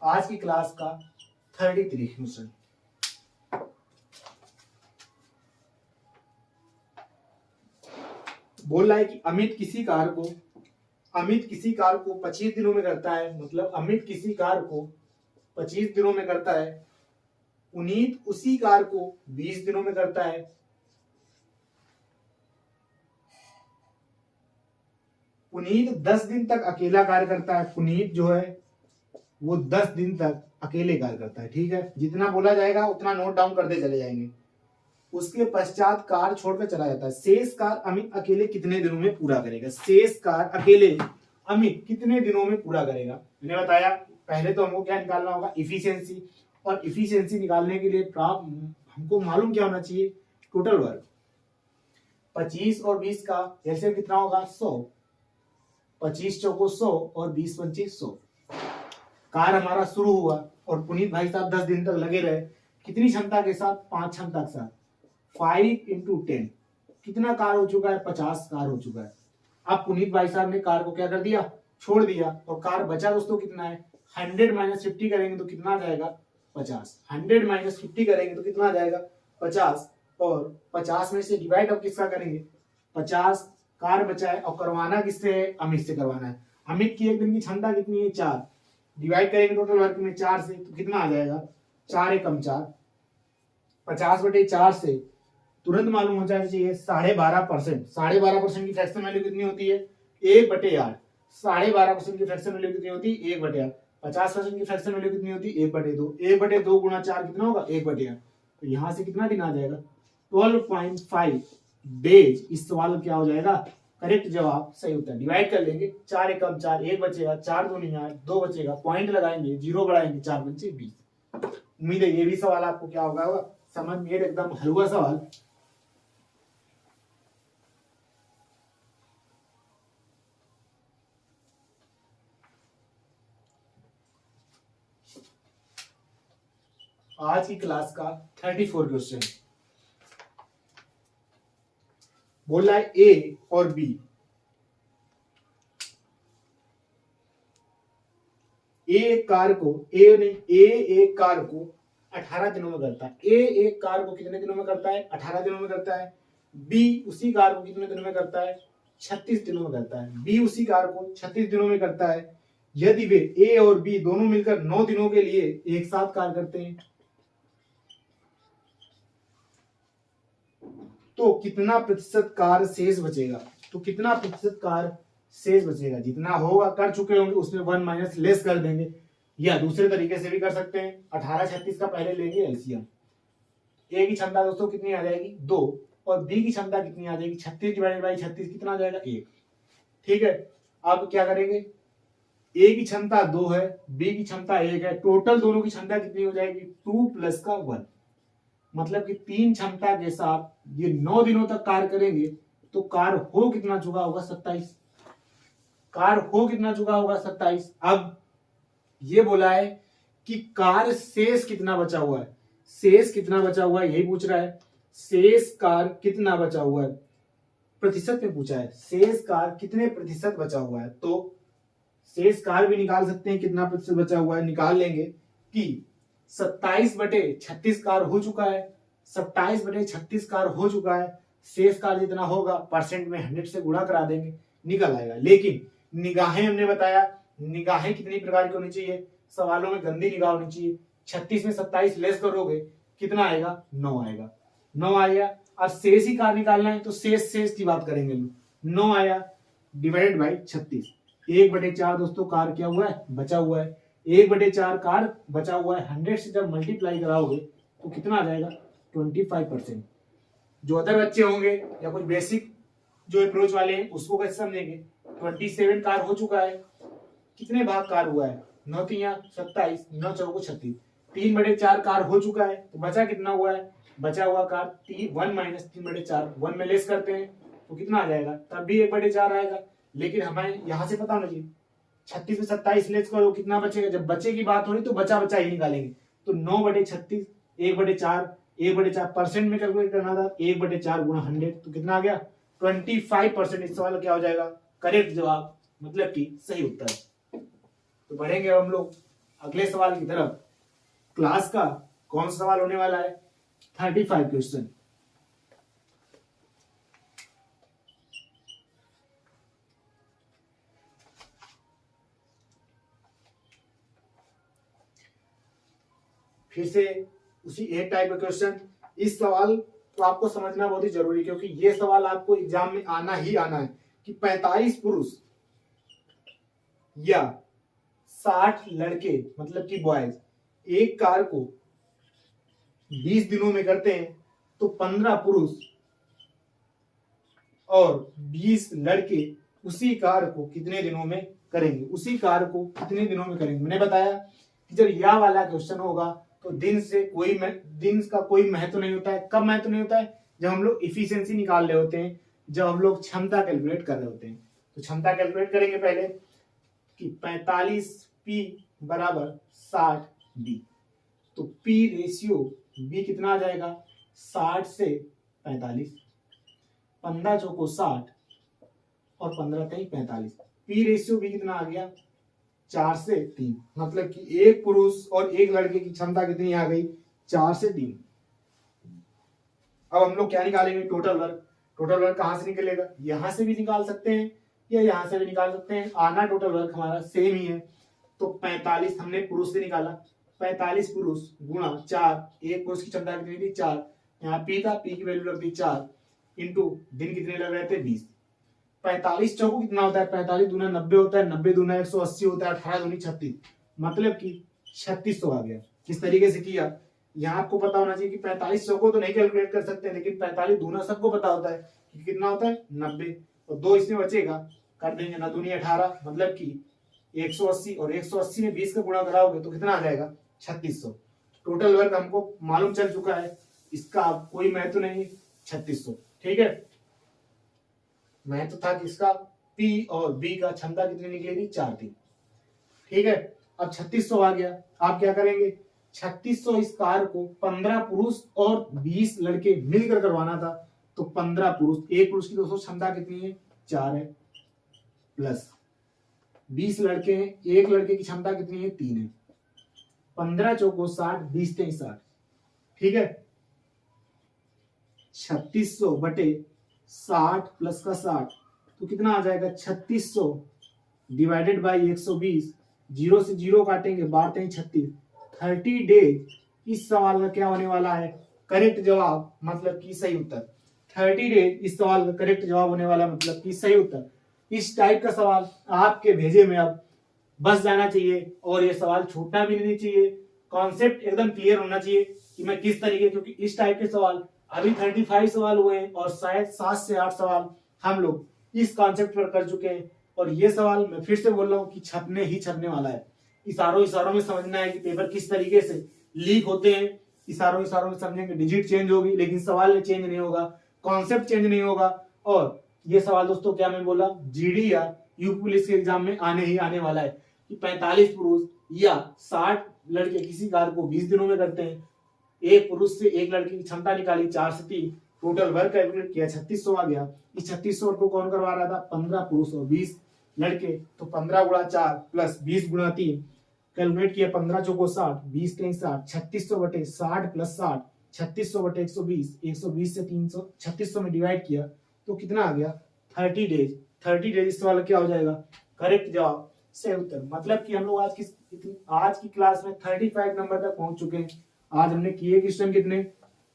आज की क्लास का 33 क्वेश्चन। बोल रहा है कि अमित किसी कार्य को 25 दिनों में करता है, मतलब अमित किसी कार्य को 25 दिनों में करता है, पुनीत उसी कार्य को 20 दिनों में करता है, पुनीत 10 दिन तक अकेला कार्य करता है, पुनीत जो है वो 10 दिन तक अकेले कार्य करता है, ठीक है, जितना बोला जाएगा उतना नोट डाउन करते चले जाएंगे। उसके पश्चात कार छोड़कर चला जाता है, शेष कार अमित अकेले कितने दिनों में पूरा करेगा, शेष कार अकेले अमित कितने दिनों में पूरा करेगा। मैंने बताया पहले तो हमको क्या निकालना होगा, इफिशियंसी, और इफिशियंसी निकालने के लिए हमको मालूम क्या होना चाहिए, टोटल वर्क। 25 और 20 का एलसीएम कितना होगा, 100, 25 चौको 100 और 20 25 100। कार हमारा शुरू हुआ और पुनीत भाई साहब 10 दिन तक लगे रहे, कितनी क्षमता के साथ, 5 क्षमता के साथ, 5 × 10 कितना कार हो चुका है, 50 कार हो चुका है। अब पुनीत भाई साहब ने कार को क्या कर दिया, छोड़ दिया, और कार बचा दोस्तों कितना है, 100 - 50 करेंगे तो कितना आ जाएगा, 50, 100 - 50 करेंगे तो कितना आ जाएगा, 50, और 50 में से डिवाइड अब किसका करेंगे, 50 कार बचा है, और करवाना किससे है, अमित से करवाना है। अमित की एक दिन की क्षमता कितनी है, 4, डिवाइड करेंगे टोटल वर्क में 4 से, तो कितना आ जाएगा, 4 × 4, 50/4 से तुरंत मालूम हो जाना चाहिए 12.5%। 12.5% की फ्रैक्शन वैल्यू कितनी होती है, 1/8। 12.5% की फ्रैक्शन वैल्यू कितनी होती है, 1/8। 50% की फ्रैक्शन वैल्यू कितनी होती है, 1/2। 1/2 गुणा 4 कितना होगा, 1/8। तो यहां से कितना दिन आ जाएगा, 12.5 डेज। इस सवाल क्या हो जाएगा, करेक्ट जवाब सही उत्तर। डिवाइड कर लेंगे, 4 × 4 1 बचेगा, 4 2 9 8 2 बचेगा, पॉइंट लगाएंगे, 0 बढ़ाएंगे, 4 बचे 20। उम्मीद है ये भी सवाल आपको क्या होगा समझ में, एकदम हलवा सवाल। आज की क्लास का 34 क्वेश्चन बोल रहा है ए और बी, एक कार को 18 दिनों में करता है। ए एक कार को कितने दिनों में करता है, 18 दिनों में करता है। बी उसी कार को कितने दिनों में करता है, 36 दिनों में करता है। बी उसी कार को 36 दिनों में करता है। यदि वे ए और बी दोनों मिलकर 9 दिनों के लिए एक साथ कार्य करते हैं तो कितना प्रतिशत कार्य शेष बचेगा, तो कितना प्रतिशत कार्य शेष बचेगा, जितना होगा कर चुके होंगे उसमें 1 माइनस लेस कर देंगे, या दूसरे तरीके से भी कर सकते हैं। 18 36 का पहले लेंगे एलसीएम। ए की क्षमता दोस्तों कितनी आ जाएगी, 2, और बी की क्षमता कितनी आ जाएगी, 36/36 कितना आ जाएगा, 1। ठीक है, अब क्या करेंगे, ए की क्षमता 2 है, बी की क्षमता 1 है, टोटल दोनों की क्षमता कितनी हो जाएगी, 2 + 1, मतलब कि 3 क्षमता के साथ ये 9 दिनों तक कार्य करेंगे तो कार्य हो कितना चुका होगा, 27। कार्य हो कितना चुका होगा, 27। अब ये बोला है कि कार्य शेष कितना बचा हुआ है, शेष कितना बचा हुआ है यही पूछ रहा है। शेष कार्य कितना बचा हुआ है, प्रतिशत में पूछा है, शेष कार्य कितने प्रतिशत बचा हुआ है, तो शेष कार्य भी निकाल सकते हैं, कितना प्रतिशत बचा हुआ है निकाल लेंगे कि 27/36 कार हो चुका है, 27/36 कार हो चुका है। शेष कार जितना होगा परसेंट में 100 से गुणा करा देंगे, निकल आएगा। लेकिन निगाहें हमने बताया, निगाहें कितनी प्रकार की होनी चाहिए, सवालों में गंदी निगाह होनी चाहिए। 36 में 27 लेस करोगे कितना आएगा, 9 आएगा, 9 आएगा। अब शेष ही कार निकालना है तो शेष की बात करेंगे, 9 आया डिवाइडेड बाई 36, 1/4 दोस्तों कार क्या हुआ है, बचा हुआ है। 1/4 कार बचा हुआ है, 100 से जब मल्टीप्लाई कराओगे तो कितना आ जाएगा, 25%। जो अदर बच्चे होंगे या कुछ बेसिक जो अप्रोच वाले हैं उसको कैसे समझेंगे, 27 कार हो चुका है, कितने भाग कार हुआ है, 9 तिया 27, 9 चौको 36, 3/4 कार हो चुका है, तो बचा कितना हुआ है, बचा हुआ कार 1 माइनस 3/4, 1 में लेस करते हैं तो कितना आ जाएगा, तब भी 1/4 आएगा। लेकिन हमें यहाँ से पता होना चाहिए 36 में 27 लेस करो कितना बचेगा, जब बचे की बात हो रही तो बचा बचा ही निकालेंगे। तो 9/36 1/4, 1/4% में कैलकुलेट करना था, 1/4 गुणा 100 तो कितना आ गया 25%। इस सवाल क्या हो जाएगा, करेक्ट जवाब, मतलब कि सही उत्तर। तो बढ़ेंगे अब हम लोग अगले सवाल की तरफ। क्लास का कौन सा सवाल होने वाला है, 35 क्वेश्चन। फिर से उसी एक टाइप का क्वेश्चन। इस सवाल को आपको समझना बहुत ही जरूरी है, क्योंकि ये सवाल आपको एग्जाम में आना ही आना है कि 45 पुरुष या 60 लड़के मतलब कि बॉयज एक कार को 20 दिनों में करते हैं, तो 15 पुरुष और 20 लड़के उसी कार को कितने दिनों में करेंगे, उसी कार को कितने दिनों में करेंगे। मैंने बताया कि जब यह वाला क्वेश्चन होगा तो दिन का कोई महत्व नहीं होता है। कब महत्व नहीं होता है, जब हम लोग इफिशियंसी निकाल रहे होते हैं, जब हम लोग क्षमता कैलकुलेट कर रहे होते हैं। तो क्षमता कैलकुलेट करेंगे पहले कि 45 P बराबर 60 B, तो P रेशियो B कितना आ जाएगा, 60 से 45, 15 चौको 60 और 15 तेई 45। P रेशियो B कितना आ गया, 4 से 3, मतलब कि एक पुरुष और एक लड़के की क्षमता कितनी आ गई, 4 से 3। अब हम लोग क्या निकालेंगे, टोटल वर्क। टोटल वर्क कहां से निकलेगा, यहां से भी निकाल सकते हैं या यहां से भी निकाल सकते हैं, आना टोटल वर्क हमारा सेम ही है। तो 45 हमने पुरुष से निकाला, 45 पुरुष गुणा 4, एक पुरुष की क्षमता कितनी थी 4, यहाँ पी था, पी की वैल्यू लग दी 4, इंटू दिन कितने लग रहे थे 20। 45 चौको कितना होता है, 45 दूना 90 होता है, 90 दूना 180 होता है, 18 दूनी 36, मतलब कि 3600 आ गया। किस तरीके से किया, यहाँ आपको पता होना चाहिए कि 45 चौको तो नहीं कैलकुलेट कर सकते, लेकिन 45 दूना सबको पता होता है कि कितना होता है 90, और 2 इसमें बचेगा, कर देंगे ना दूनी 18, मतलब कि 180, और 180 में 20 का गुणा कराओगे तो कितना आ जाएगा 3600। टोटल वर्क हमको मालूम चल चुका है, इसका कोई महत्व नहीं, 3600। ठीक है, महत्व था कि इसका P और B का क्षमता कितनी निकलेगी, 4 थी। ठीक है, अब 3600 आ गया। आप क्या करेंगे, 3600 इस कार को 15 पुरुष और 20 लड़के मिलकर करवाना था, तो 15 पुरुष, एक पुरुष की दोस्तों क्षमता कितनी है 4 है, प्लस 20 लड़के हैं, एक लड़के की क्षमता कितनी है 3 है, 15 चौको 60, 20 तेईस 60। ठीक है, 3600 बटे 60 प्लस का 60 तो कितना आ जाएगा 3600 डिवाइडेड बाई 120, 0 से 0 काटेंगे, 12 36, 30 डेज। इस सवाल का क्या होने वाला है, करेक्ट जवाब, मतलब कि सही उत्तर। 30 डेज इस सवाल का करेक्ट जवाब होने वाला, मतलब कि सही उत्तर। इस टाइप का सवाल आपके भेजे में अब बस जाना चाहिए, और ये सवाल छूटना भी नहीं चाहिए। कॉन्सेप्ट एकदम क्लियर होना चाहिए कि मैं किस तरीके, क्योंकि इस टाइप के सवाल अभी 35 सवाल हुए हैं, और शायद 7 से 8 सवाल हम लोग इस कॉन्सेप्ट पर कर चुके हैं। और ये सवाल मैं फिर से बोल रहा हूँ कि छपने ही छपने वाला है। इशारों में समझना है कि पेपर किस तरीके से लीक होते हैं, इशारों में समझेंगे, डिजिट चेंज होगी लेकिन सवाल में चेंज नहीं होगा, कॉन्सेप्ट चेंज नहीं होगा। और ये सवाल दोस्तों क्या मैं बोला, जीडी या यूपी पुलिस के एग्जाम में आने ही आने वाला है कि 45 पुरुष या 60 लड़के किसी कार को 20 दिनों में करते हैं, एक पुरुष से एक लड़के की क्षमता निकाली 4 से 3, टोटल वर्क कैलकुलेट किया 3600 आ गया। इस 3600 को कौन करवा रहा था, 15 पुरुष और 20 लड़के, तो 15 गुणा 4 प्लस 20 गुणा 3 कैलकुलेट किया, 15 चौको 60, 20 तेईस 60, 3600 बटे 60 प्लस 60, 3600 बटे 120, 120 से 300 3600 में डिवाइड किया तो कितना आ गया 30 डेज। 30 डेज इस सवाल क्या हो जाएगा, करेक्ट जवाब, सही उत्तर। मतलब कि हम लोग आज की क्लास में 35 नंबर तक पहुंच चुके हैं। आज हमने किए क्वेश्चन कितने,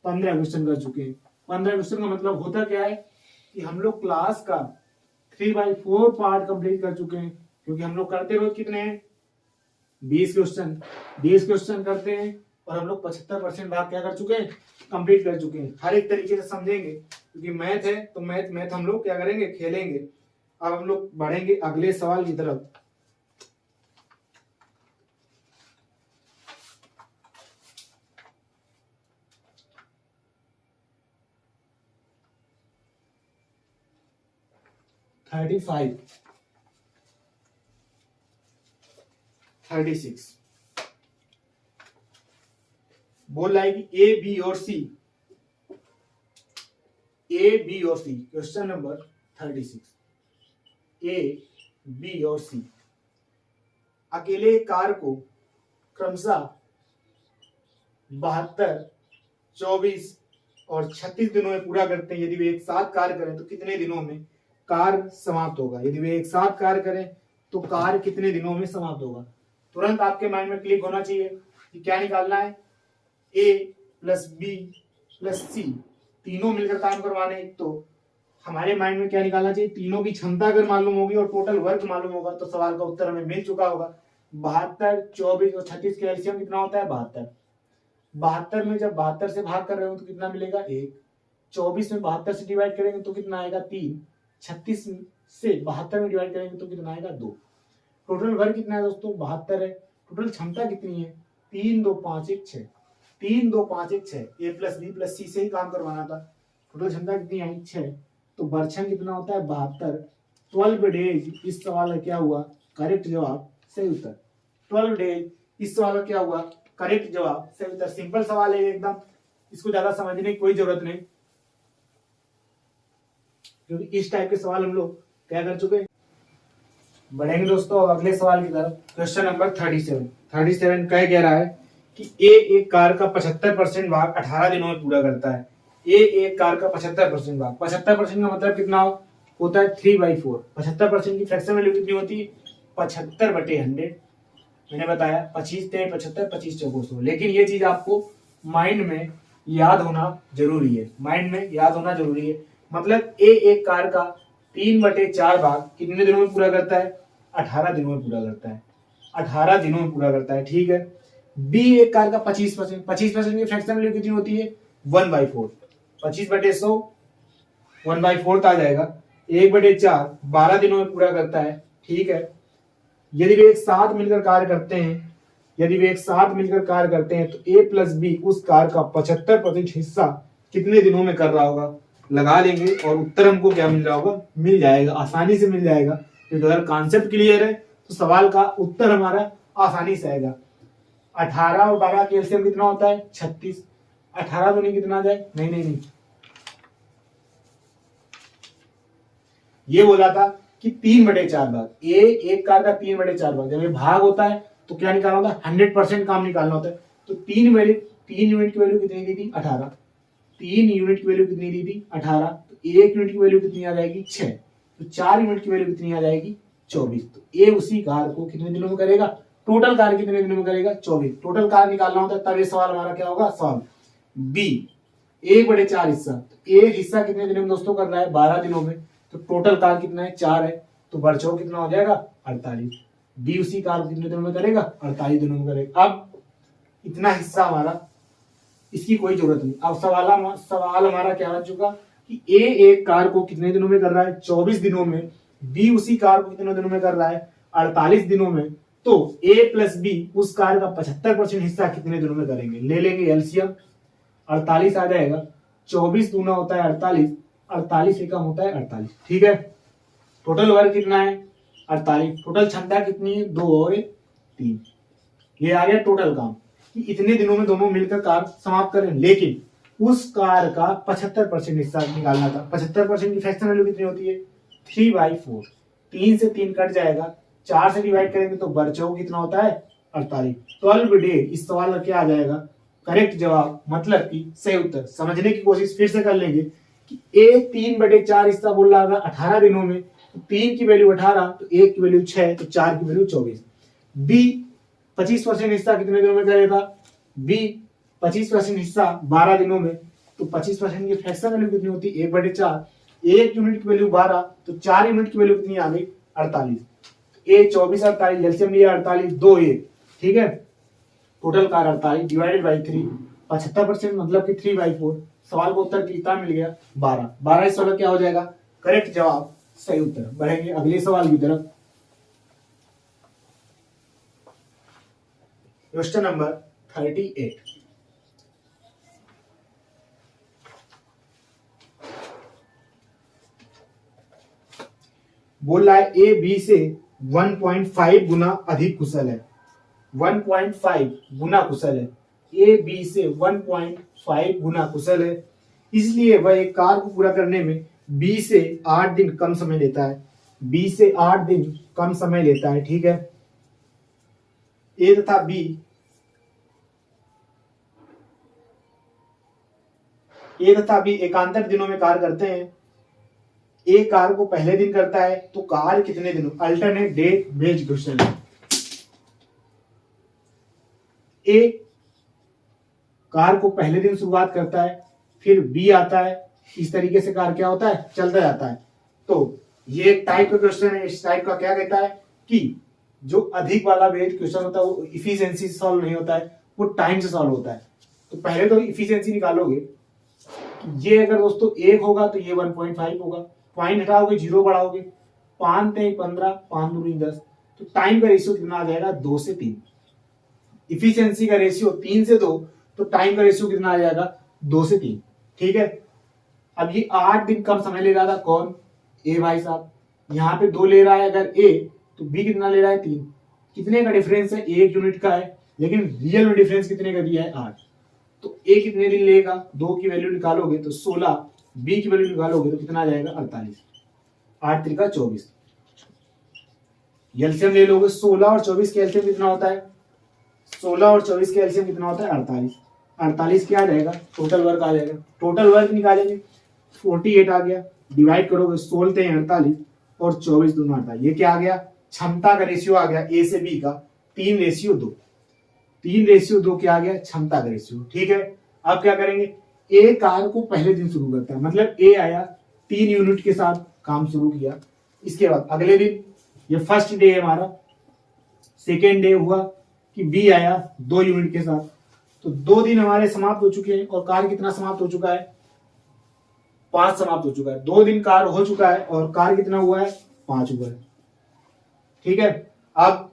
15 क्वेश्चन कर चुके हैं। 15 क्वेश्चन का मतलब होता क्या है कि हम लोग क्लास का 3/4 पार्ट कंप्लीट कर चुके हैं, क्योंकि हम लोग करते रोज कितने हैं 20 क्वेश्चन करते हैं और हम लोग 75% भाग क्या कर चुके हैं कंप्लीट कर चुके हैं। हर एक तरीके से समझेंगे क्योंकि मैथ है तो मैथ हम लोग क्या करेंगे खेलेंगे। अब हम लोग बढ़ेंगे अगले सवाल की तरफ। थर्टी फाइव 36 बोल रहा है कि ए बी और सी क्वेश्चन नंबर 36 ए बी और सी अकेले कार को क्रमशः 72, 24 और 36 दिनों में पूरा करते हैं। यदि वे एक साथ कार्य करें तो कितने दिनों में कार्य समाप्त होगा। यदि वे एक साथ कार्य करें तो कार्य कितने दिनों में समाप्त होगा। तुरंत आपके माइंड में क्लिक होना चाहिए कि क्या निकालना है। ए प्लस बी प्लस सी तीनों मिलकर काम करवाने। तो हमारे माइंड में क्या निकालना चाहिए, तीनों की क्षमता अगर मालूम होगी और टोटल वर्क मालूम होगा तो सवाल का उत्तर हमें मिल चुका होगा। 72, 24 और 36 का एलसीएम कितना होता है 72। 72 में जब 72 से भाग कर रहे हो तो कितना मिलेगा 1। 24 में 72 से डिवाइड करेंगे तो कितना आएगा 3। 36 से 72 में डिवाइड करेंगे तो कितना आएगा 2। टोटल वर्क कितना है दोस्तों 72 है। टोटल क्षमता कितनी है 3, 2, 5, 1, 6। 3, 2, 5, 1, 6 ए प्लस बी प्लस सी से ही काम करवाना था। टोटल क्षमता कितनी आई 6। तो वर्षन कितना होता है 72। 12 डेज इस सवाल का क्या हुआ करेक्ट जवाब सही उत्तर। 12 डेज इस सवाल का क्या हुआ करेक्ट जवाब सही उत्तर। सिंपल सवाल है एकदम, इसको ज्यादा समझने की कोई जरूरत नहीं क्योंकि इस टाइप के सवाल हम लोग क्या कर चुके हैं। बढ़ेंगे दोस्तों अब अगले सवाल की तरफ। क्वेश्चन नंबर 37 कह रहा है कि ए एक कार का 75% भाग 18 दिनों में पूरा करता है। ए एक कार का 75% भाग, 75% का मतलब कितना होता है 3/4। 75% की फ्रैक्शन वैल्यू कितनी होती है 75/100। मैंने बताया 25 3 75 25 चौको 100। लेकिन ये चीज आपको माइंड में याद होना जरूरी है, माइंड में याद होना जरूरी है। मतलब ए एक कार का 3/4 भाग कितने दिनों में पूरा करता है 18 दिनों में पूरा करता है। 18 दिनों में पूरा करता है, ठीक है। बी एक कार का 25% की फ्रैक्शन वैल्यू कितनी होती है 1/4। 25/100 1/4 आ जाएगा। 1/4 12 दिनों में पूरा करता है, ठीक है। यदि वे एक साथ मिलकर कार्य करते हैं तो ए प्लस बी उस कार का 75% हिस्सा कितने दिनों में कर रहा होगा। लगा लेंगे और उत्तर हमको क्या मिल रहा होगा मिल जाएगा, आसानी से मिल जाएगा। क्योंकि अगर कॉन्सेप्ट क्लियर है तो सवाल का उत्तर हमारा आसानी से आएगा। 18 और 12 का एलसीएम कितना होता है 36। 18 तो नहीं कितना आ जाए नहीं ये बोला था कि 3/4 भाग। ए एक कार का 3/4 भाग। जब ये भाग होता है तो क्या निकालना होता है 100% काम निकालना होता है। तो 3 यूनिट की वैल्यू कितनी दी थी 18। 3 यूनिट की वैल्यू कितनी दी थी 18। तो 1 यूनिट की वैल्यू कितनी आ जाएगी 6। तो 4 यूनिट की वैल्यू कितनी आ जाएगी 24। तो ए उसी कार को कितने दिनों में करेगा, टोटल कार्य कितने दिनों में करेगा 24। टोटल कार्य निकालना होता है तब ये सवाल हमारा क्या होगा सॉल्व। बी 1/4 हिस्सा। तो एक हिस्सा कितने दिनों में दोस्तों कर रहा है 12 दिनों में। तो टोटल कार्य कितना है 4 है। तो बर्चो कितना हो जाएगा 48। डी उसी कार्य कितने दिनों में करेगा 48 दिनों में करेगा। अब इतना हिस्सा हमारा, इसकी कोई जरूरत नहीं। अब सवाल हमारा क्या बन चुका कि ए एक कार को कितने दिनों में कर रहा है 24 दिनों में। बी उसी कार को कितने दिनों में कर रहा है 48 दिनों में। तो ए प्लस बी उस कार का 75% हिस्सा कितने दिनों में करेंगे। ले लेंगे एलसीएम, 48 आ जाएगा। 24 दूना होता है 48, 48 एकम होता है 48, ठीक है। टोटल वर्क कितना है 48। टोटल क्षमता कितनी है 2 और 3। ये आ गया टोटल काम कि इतने दिनों में दोनों मिलकर कार समाप्त करें। लेकिन उस कार का 75% हिस्सा निकालना था। 75% की फ्रैक्शन वैल्यू कितनी होती है 3/4। 3 से 3 कट जाएगा, 4 से डिवाइड करेंगे तो बर्चो कितना होता है 48। 12 डे इस सवाल का क्या आ जाएगा करेक्ट जवाब, मतलब कि सही उत्तर। समझने की कोशिश फिर से कर लेंगे कि ए 3/4 हिस्सा बोल रहा था 18 दिनों में। तो 3 की वैल्यू 18, तो 1 की वैल्यू 6, तो 4 की वैल्यू 24। बी 25% हिस्सा कितने दिनों में करेगा। बी 25% हिस्सा 12 दिनों में। तो 25% की फ्रैक्शन वैल्यू कितनी होती है 1/4। 1 यूनिट की वैल्यू 12, तो 4 यूनिट की वैल्यू कितनी आ गई 48। ए 24 48, एलसीएम लिया 48, 2 ए, ठीक है, टोटल कार 48 डिवाइडेड बाई 3, 75% मतलब कि 3/4। सवाल का उत्तर कितना मिल गया? 12। 12 इस सवाल क्या हो जाएगा? करेक्ट जवाब, सही उत्तर। बढ़ेंगे अगले सवाल की तरफ। Question number 38। बोल रहा है ए बी से 1.5 गुना अधिक कुशल है। 1.5 गुना कुशल है। ए बी से 1.5 गुना कुशल है, इसलिए वह एक कार को पूरा करने में बी से 8 दिन कम समय लेता है। बी से 8 दिन कम समय लेता है, ठीक है। ए तथा बी, ए तथा बी एकांतर दिनों में कार्य करते हैं। ए कार को पहले दिन करता है तो कार कितने दिनों, अल्टरनेट डेट बेस्ड क्वेश्चन है। ए कार को पहले दिन शुरुआत करता है, फिर बी आता है, इस तरीके से कार क्या होता है, चलता जाता है। तो ये एक टाइप का क्वेश्चन है। इस टाइप का क्या कहता है कि जो अधिक वाला बेस्ड क्वेश्चन होता है वो इफिशिएंसी से सॉल्व नहीं होता है, वो टाइम से सॉल्व होता है। तो पहले तो इफिशिएंसी निकालोगे, ये अगर दोस्तों 1 होगा तो ये 1.5 होगा, पॉइंट हटाओगे 0 बढ़ाओगे, 5 3 15, 5 दूनी 10, तो टाइम का रेशियो कितना आ जाएगा? 2 से 3। इफिशिएंसी का रेशियो 3 से 2, तो टाइम का रेशियो कितना आ जाएगा? 2 से 3, ठीक है। अब ये 8 दिन कम समय ले रहा था, कौन? ए भाई साहब। यहाँ पे 2 ले रहा है अगर ए, तो बी कितना ले रहा है? 3। कितने का डिफरेंस है? 1 यूनिट का है, लेकिन रियल में डिफरेंस कितने का दिया है? 8। तो ए कितने दिन लेगा? 2 की वैल्यू निकालोगे तो 16, बी की वैल्यू निकालोगे तो कितना आ जाएगा? 48। 8 3 24। एलसीएम ले लोगे, 16 और 24 के एलसीएम कितना होता है? 16 और 24 के एलसीएम कितना होता है? 48। 48 क्या आ जाएगा? टोटल वर्क आ जाएगा। टोटल वर्क निकालेंगे, 48 आ गया, डिवाइड करोगे 16 × 48 और 24 दूना 48। ये क्या आ गया? क्षमता का रेशियो आ गया ए से बी का 3:2। 3:2 क्या आ गया? क्षमता का रेशियो, ठीक है। अब क्या करेंगे? ए कार को पहले दिन शुरू करता है, मतलब ए आया 3 यूनिट के साथ काम शुरू किया। इसके बाद अगले दिन, ये फर्स्ट डे है हमारा, सेकेंड डे हुआ कि बी आया 2 यूनिट के साथ, तो 2 दिन हमारे समाप्त हो चुके हैं। और कार कितना समाप्त हो चुका है? 5 समाप्त हो चुका है। 2 दिन कार हो चुका है और कार कितना हुआ है? 5 हुआ है, ठीक है। अब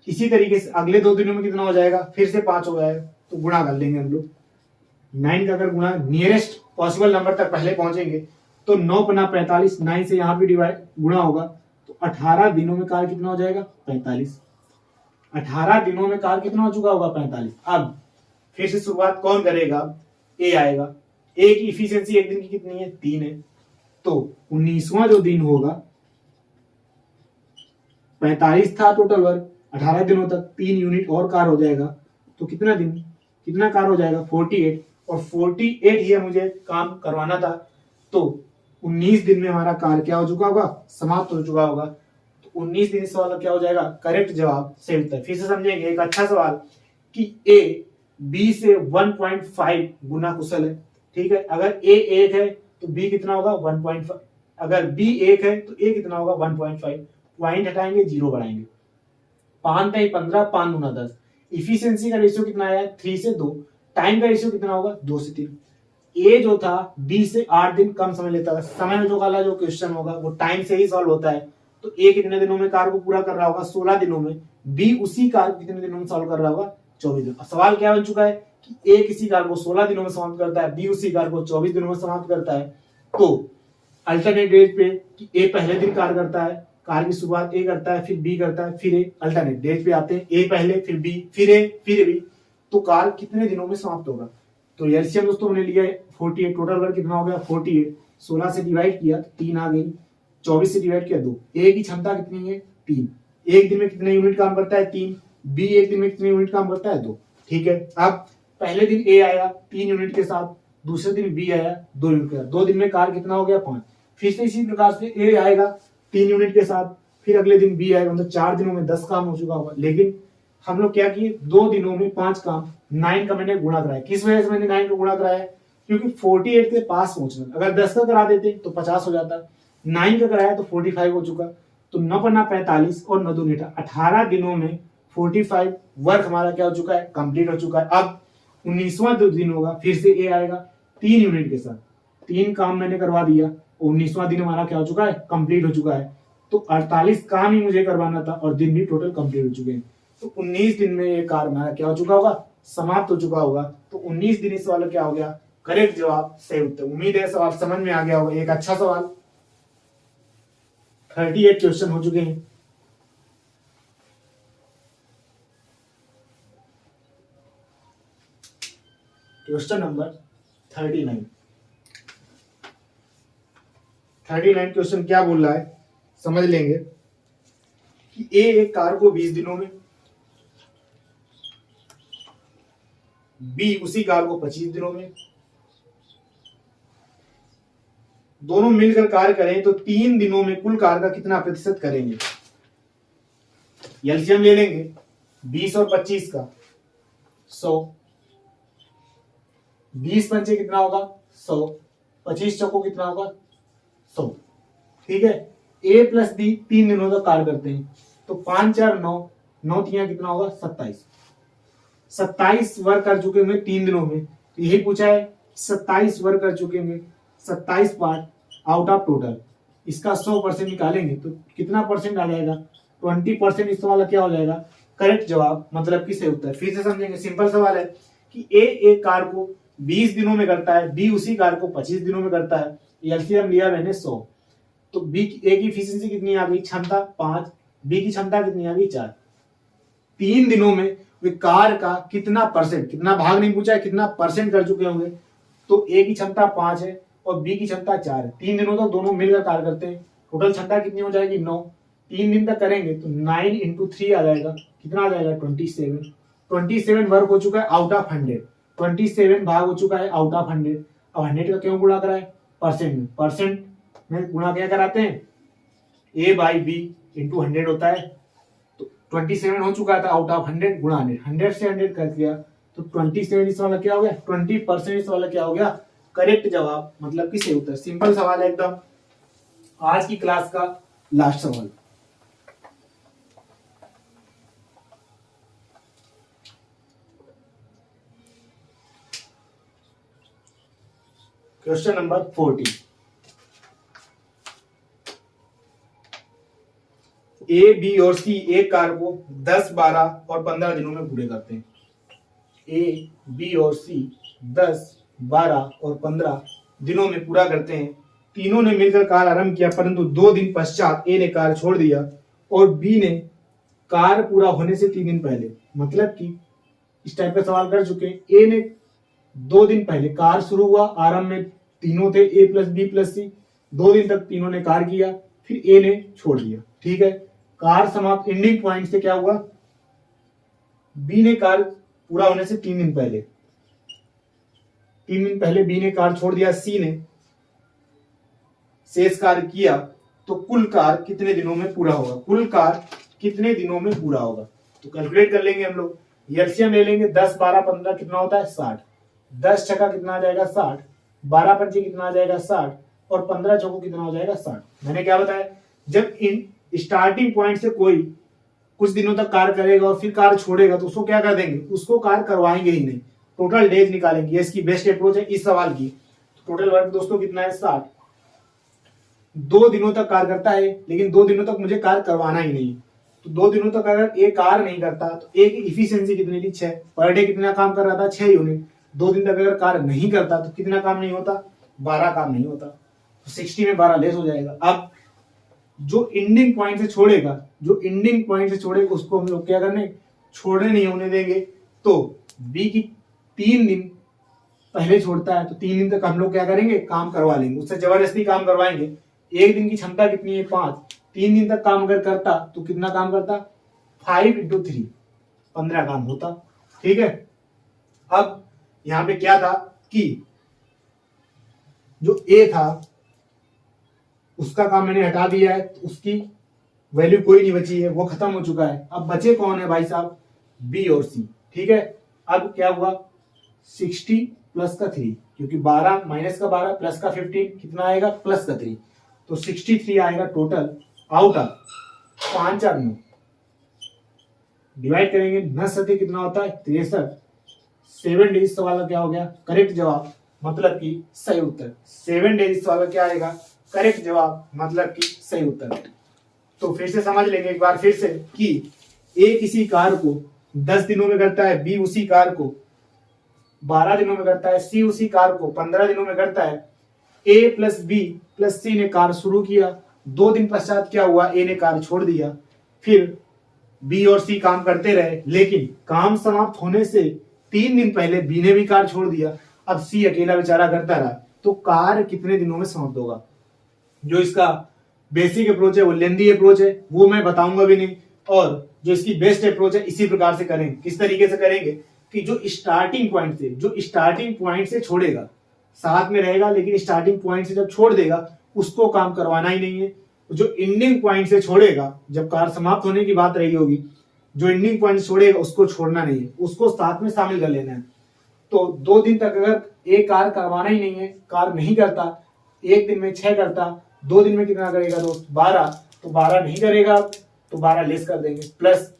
इसी तरीके से अगले 2 दिनों में कितना हो जाएगा? फिर से 5 हो जाएगा, तो गुणा कर लेंगे हम लोग। 9 का अगर गुणा नियरेस्ट पॉसिबल नंबर तक पहले पहुंचेंगे तो 9 × 45, 9 से यहाँ भी डिवाइड गुणा होगा, तो 18 दिनों में कार कितना हो जाएगा? 45। 18 दिनों में कार कितना हो चुका होगा? 45। अब फिर से शुरुआत कौन करेगा? ए आएगा। ए की इफिशियंसी एक दिन की कितनी है? 3 है, तो 19वां जो दिन होगा, 45 था टोटल वर्क, 18 दिनों तक 3 यूनिट और कार हो जाएगा, तो कितना दिन, कितना कार हो जाएगा? 48। और 48 ही मुझे काम करवाना था, तो 19 दिन में हमारा कार क्या हो चुका होगा? समाप्त हो चुका होगा। तो 19 दिन सवाल क्या हो जाएगा? करेक्ट जवाब, सही उत्तर। फिर से समझेंगे एक अच्छा सवाल कि ए बी से 1.5 गुना कुशल है, ठीक है। अगर ए 1 है तो बी कितना होगा? 1.5। अगर बी 1 है तो ए कितना होगा? 1.5। पॉइंट हटाएंगे, 0 बढ़ाएंगे, 5 3 15, 5 दूना 10। इफिशियंसी का रेशियो कितना आया? 3 से 2। टाइम का रेशियो कितना होगा? 2 से 3। ए जो था बी से 8 दिन कम समय लेता है। समय में जो वाला जो क्वेश्चन होगा वो टाइम से ही सॉल्व होता है, तो ए कितने दिनों में कार को पूरा कर रहा होगा? 16 दिनों में। बी उसी कार को कितने दिनों में सॉल्व कर रहा होगा? 24 दिनों। सवाल क्या बन चुका है कि ए किसी कार को 16 दिनों में समाप्त करता है, बी उसी कार को 24 दिनों में समाप्त करता है। तो अल्टरनेट डेट पे कि ए पहले दिन कार करता है, कार की शुरुआत ए करता है, फिर बी करता है, फिर ए। अल्टरनेट डेट पे आते हैं, ए पहले, फिर बी, फिर ए, फिर बी, तो कार कितने दिनों में समाप्त होगा? तो एलसीएम दोस्तों हमने लिया है 48। टोटल वर्क कितना हो गया? 48। 16 से डिवाइड किया तो 3 आ गई, 24 से डिवाइड किया 2। ए की क्षमता कितनी है? 3। एक दिन में कितने यूनिट काम करता है? 3। बी एक दिन में कितने यूनिट काम करता है? 2, ठीक है। अब पहले दिन ए आया 3 यूनिट के साथ, दूसरे दिन बी आया 2 यूनिट के साथ, 2 दिन में कार कितना हो गया? 5। फिर से इसी प्रकार से ए आएगा 3 यूनिट के साथ, फिर अगले दिन बी आएगा, मतलब 4 दिनों में 10 काम हो चुका होगा। लेकिन हम लोग क्या किए? 2 दिनों में 5 काम। 9 का मैंने गुणा कराया। किस वजह से मैंने 9 का गुणा कराया? क्योंकि 48 के पास पहुंचना। अगर 10 का करा देते तो 50 हो जाता, 9 का कराया तो 45 हो चुका, तो 9 पन्ना 45 और 9 दूनी 18 दिनों में 45 वर्क हमारा क्या हो चुका है, कंप्लीट हो चुका है। अब 19वां दिन होगा, फिर से ए आएगा 3 यूनिट के साथ, 3 काम मैंने करवा दिया, 19वां दिन हमारा क्या हो चुका है, कंप्लीट हो चुका है। तो 48 काम ही मुझे करवाना था और दिन भी टोटल कंप्लीट हो चुके हैं। तो 19 दिन में ये कार्य हमारा क्या हो चुका होगा, समाप्त हो चुका होगा। तो 19 दिन इस वाला क्या हो गया, करेक्ट जवाब, सही उत्तर। उम्मीद है सवाल समझ में आ गया होगा, एक अच्छा सवाल। 38 क्वेश्चन हो चुके हैं। क्वेश्चन नंबर 39 क्वेश्चन क्या बोल रहा है, समझ लेंगे कि ए एक कार को 20 दिनों में, बी उसी कार को 25 दिनों में, दोनों मिलकर कार्य करें तो 3 दिनों में कुल कार्य का कितना प्रतिशत करेंगे। एलसीएम ले लेंगे 20 और 25 का, 100, 20 पंचे कितना होगा 100, 25 चौको कितना होगा 100, ठीक है। ए प्लस बी 3 दिनों तक कार्य करते हैं, तो 5 4 9, 9 3 कितना होगा 27, 27 वर्क कर चुके होंगे 3 दिनों में। तो यही पूछा है 27 वर्क कर चुके होंगे, 27 पार्ट आउट ऑफ टोटल, इसका 100% निकालेंगे तो कितना परसेंट आ जाएगा, 20%। इस वाला क्या हो जाएगा, करेक्ट जवाब, मतलब कि सही उत्तर। फिर से समझेंगे, सिंपल सवाल है कि ए एक कार को 20 दिनों में करता है, बी उसी कार को 25 दिनों में करता है। एलसीएम लिया मैंने 100, तो बी ए की एफिशिएंसी कितनी आ गई, क्षमता 5, बी की क्षमता कितनी आ गई 4। 3 दिनों में वे कार का कितना परसेंट, कितना भाग नहीं पूछा है, कितना परसेंट कर चुके होंगे। तो ए की क्षमता 5 है और बी की क्षमता 4 है। 3 दिनों तक दोनों मिलकर कार्य करते हैं, टोटल क्षमता कितनी हो जाएगी 9। 3 दिन तक करेंगे तो 9 इंटू 3 आ जाएगा, कितना आ जाएगा 27। 27 वर्क हो चुका है आउट ऑफ 100, 27 भाग हो चुका है आउट ऑफ 100। अब 100 का क्यों गुणा करा है, परसेंट में, परसेंट में गुणा क्या कराते हैं, ए बाई बी इंटू 100 होता है। तो 27 हो चुका था आउट ऑफ 100 गुणा 100, 100 से 100 कर दिया तो 27 इस वाला क्या हो गया, 20% इस वाला क्या हो गया, करेक्ट जवाब, मतलब कि सही उत्तर। सिंपल सवाल है एकदम, आज की क्लास का लास्ट सवाल। Question number 40। ए बी और सी एक कार्य को 10 12 और 15 दिनों में पूरे करते हैं। ए बी और सी 10 12 और 15 दिनों में पूरा करते हैं। तीनों ने मिलकर कार्य आरंभ किया, परंतु 2 दिन पश्चात ए ने कार्य छोड़ दिया और बी ने कार्य पूरा होने से 3 दिन पहले, मतलब कि इस टाइप का सवाल कर चुके हैं। ए ने 2 दिन पहले कार्य शुरू हुआ, आरंभ में तीनों थे ए प्लस बी प्लस सी, 2 दिन तक तीनों ने कार्य किया, फिर ए ने छोड़ दिया, ठीक है। कार्य समाप्त एंडिंग पॉइंट से क्या हुआ, बी ने कार्य पूरा होने से 3 दिन पहले, 3 दिन पहले बी ने कार्य छोड़ दिया, सी ने शेष कार्य किया, तो कुल कार्य कितने दिनों में पूरा होगा, कुल कार्य कितने दिनों में पूरा होगा। तो कैलकुलेट कर लेंगे हम लोग, एलसीएम ले लेंगे 10 12 15 कितना होता है 60, 10 छक्का कितना आ जाएगा 60, 12 पंचे कितना आ जाएगा 60 और 15 चौको कितना हो जाएगा 60। मैंने क्या बताया, जब इन स्टार्टिंग पॉइंट से कोई कुछ दिनों तक कार्य करेगा और फिर कार्य छोड़ेगा तो उसको क्या कर देंगे, उसको कार्य करवाएंगे ही नहीं, टोटल डेज निकालेंगे। ये इसकी बेस्ट अप्रोच है इस सवाल की। टोटल वर्क दोस्तों कितना है 60। 2 दिनों तक कार्य करता है, लेकिन 2 दिनों तक मुझे कार्य करवाना ही नहीं, तो 2 दिनों तक अगर एक कार्य नहीं करता तो एक इफिशियंसी कितनी थी 6, पर डे कितना काम कर रहा था 6 यूनिट। 2 दिन तक अगर कार्य नहीं करता तो कितना काम नहीं होता, 12 काम नहीं होता, तो 60 में 12 लेस हो जाएगा। अब जो एंडिंग पॉइंट से छोड़ेगा, जो एंडिंग पॉइंट से छोड़ेगा उसको हम लोग क्या करने, छोड़ने नहीं होने देंगे। तो बी की 3 दिन पहले छोड़ता है तो 3 दिन तक हम लोग क्या करेंगे, काम करवा लेंगे, उससे जबरदस्ती काम करवाएंगे। एक दिन की क्षमता कितनी है 5, 3 दिन तक काम अगर करता तो कितना काम करता, 5 इंटू 3 15 काम होता, ठीक है। अब यहां पे क्या था कि जो ए था उसका काम मैंने हटा दिया है, तो उसकी वैल्यू कोई नहीं बची है, वो खत्म हो चुका है। अब बचे कौन है भाई साहब, बी और सी, ठीक है। अब क्या हुआ 60 प्लस का 3, क्योंकि 12 माइनस का 12 प्लस का 15 कितना आएगा, प्लस का 3, तो 63 आएगा टोटल। आउट ऑफ 5 और 9 डिवाइड करेंगे। 9 सते कितना होता है 63। 7 डेज सवाल का क्या हो गया करेक्ट जवाब, मतलब कि सही उत्तर। 7 डेज सवाल का क्या आएगा करेक्ट जवाब, मतलब कि सही उत्तर। तो फिर से समझ लेंगे एक बार फिर से कि ए किसी कार्य को 10 दिनों में करता है, बी उसी कार्य को 12 दिनों में करता है, सी उसी कार्य को 15 दिनों में करता है। ए प्लस बी प्लस सी ने कार्य शुरू किया, 2 दिन पश्चात क्या हुआ ए ने कार्य छोड़ दिया, फिर बी और सी काम करते रहे, लेकिन काम समाप्त होने से 3 दिन पहले बी ने भी कार्य छोड़ दिया। अब सी अकेला बेचारा करता रहा, तो कार्य कितने दिनों में समाप्त होगा। जो इसका बेसिक अप्रोच है वो लेंदी अप्रोच है, वो मैं बताऊंगा भी नहीं, और जो इसकी बेस्ट अप्रोच है इसी प्रकार से करेंगे। किस तरीके से करेंगे कि जो स्टार्टिंग पॉइंट से छोड़ेगा, साथ में रहेगा लेकिन स्टार्टिंग पॉइंट से जब छोड़ देगा उसको काम करवाना ही नहीं है। जो एंडिंग पॉइंट से छोड़ेगा, जब कार्य समाप्त होने की बात रही होगी, जो एंडिंग पॉइंट छोड़ेगा उसको छोड़ना नहीं है, उसको साथ में शामिल कर लेना है। तो 2 दिन तक अगर एक कार्य करवाना ही नहीं है, कार्य नहीं करता, 1 दिन में 6 करता, 2 दिन में कितना करेगा दोस्त 12, तो 12 नहीं करेगा तो 12 लेस कर देंगे। प्लस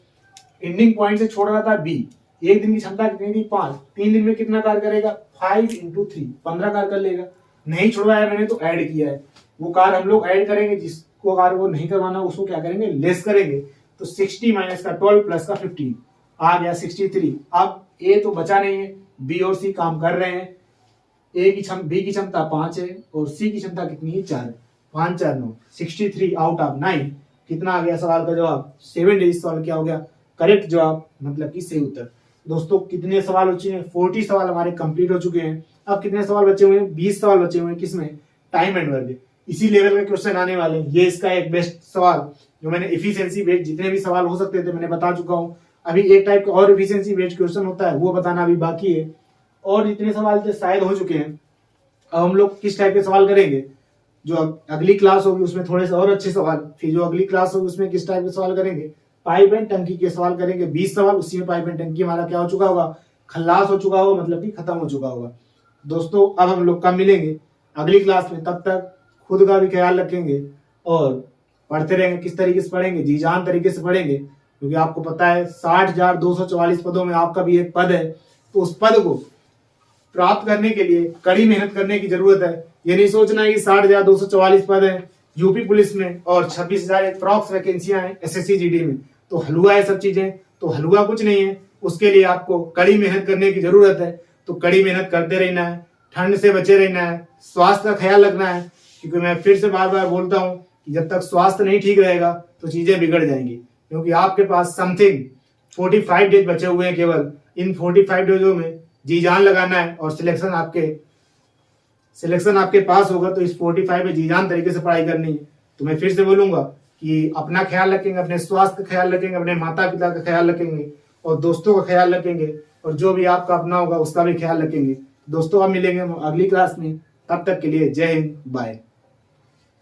एंडिंग पॉइंट से छोड़ रहा था बी, 1 दिन की क्षमता कितनी थी 5, 3 दिन में कितना कार्य करेगा 5 × 3 15 कार्य कर लेगा। नहीं छुड़वाया मैंने तो ऐड किया है, वो कार्य हम लोग ऐड करेंगे, जिसको कार्य वो नहीं करवाना उसको क्या करेंगे लेस करेंगे। तो 60 माइनस का 12 प्लस का 15 आ गया 63। अब ए तो बचा नहीं है, बी और सी काम कर रहे हैं। बी की क्षमता 5 है और सी की क्षमता कितनी है 4 है, 5 4 9 63 आउट ऑफ 9 कितना आ गया सवाल का जवाब 7 डेज। सवाल क्या हो गया करेक्ट जवाब, मतलब कि सही उत्तर। दोस्तों कितने सवाल बचे हैं 40 सवाल हमारे कंप्लीट हो चुके हैं। अब कितने सवाल बचे हुए हैं 20 सवाल बचे हुए हैं, किसमें टाइम एंड वर्क। इसी लेवल के क्वेश्चन आने वाले हैं। ये इसका एक बेस्ट सवाल जो मैंने इफिशिएंसी बेस्ड जितने भी सवाल हो सकते थे मैंने बता चुका हूँ। अभी एक टाइप का और इफिशिएंसी बेस्ड क्वेश्चन होता है वो बताना अभी बाकी है, और जितने सवाल थे शायद हो चुके हैं। अब हम लोग किस टाइप के सवाल करेंगे, जो अगली क्लास होगी उसमें थोड़े से और अच्छे सवाल, फिर जो अगली क्लास होगी उसमें किस टाइप के सवाल करेंगे, पाइप एंड टंकी के सवाल करेंगे 20 सवाल। उसी में पाइप एंड टंकी हमारा क्या हो चुका होगा खल्लास हो चुका होगा, मतलब कि खत्म हो चुका होगा। दोस्तों अब हम लोग कब मिलेंगे अगली क्लास में, तब तक खुद का भी ख्याल रखेंगे और पढ़ते रहेंगे। किस तरीके से पढ़ेंगे जी जान तरीके से पढ़ेंगे, क्योंकि आपको पता है 60,244 पदों में आपका भी एक पद है, तो उस पद को प्राप्त करने के लिए कड़ी मेहनत करने की जरूरत है। ये नहीं सोचना है कि 60,244 पद है यूपी पुलिस में और 26,000 अप्रॉक्स वैकेंसियां हैं एसएससी जीडी में, तो हलवा है सब चीजें, तो हलवा कुछ नहीं है। उसके लिए आपको कड़ी मेहनत करने की जरूरत है, तो कड़ी मेहनत करते रहना है, ठंड से बचे रहना है, स्वास्थ्य का ख्याल रखना है, क्योंकि मैं फिर से बार बार बोलता हूं कि जब तक स्वास्थ्य नहीं ठीक रहेगा तो चीजें बिगड़ जाएंगी। क्योंकि आपके पास समथिंग 45 डेज बचे हुए हैं केवल। इन 45 डेजों में जी जान लगाना है और सिलेक्शन आपके पास होगा, तो इस 45 में जी जान तरीके से पढ़ाई करनी है। तो मैं फिर से बोलूंगा कि अपना ख्याल रखेंगे, अपने स्वास्थ्य का ख्याल रखेंगे, अपने माता पिता का ख्याल रखेंगे और दोस्तों का ख्याल रखेंगे, और जो भी आपका अपना होगा उसका भी ख्याल रखेंगे। दोस्तों अब मिलेंगे अगली क्लास में, तब तक के लिए जय हिंद, बाय।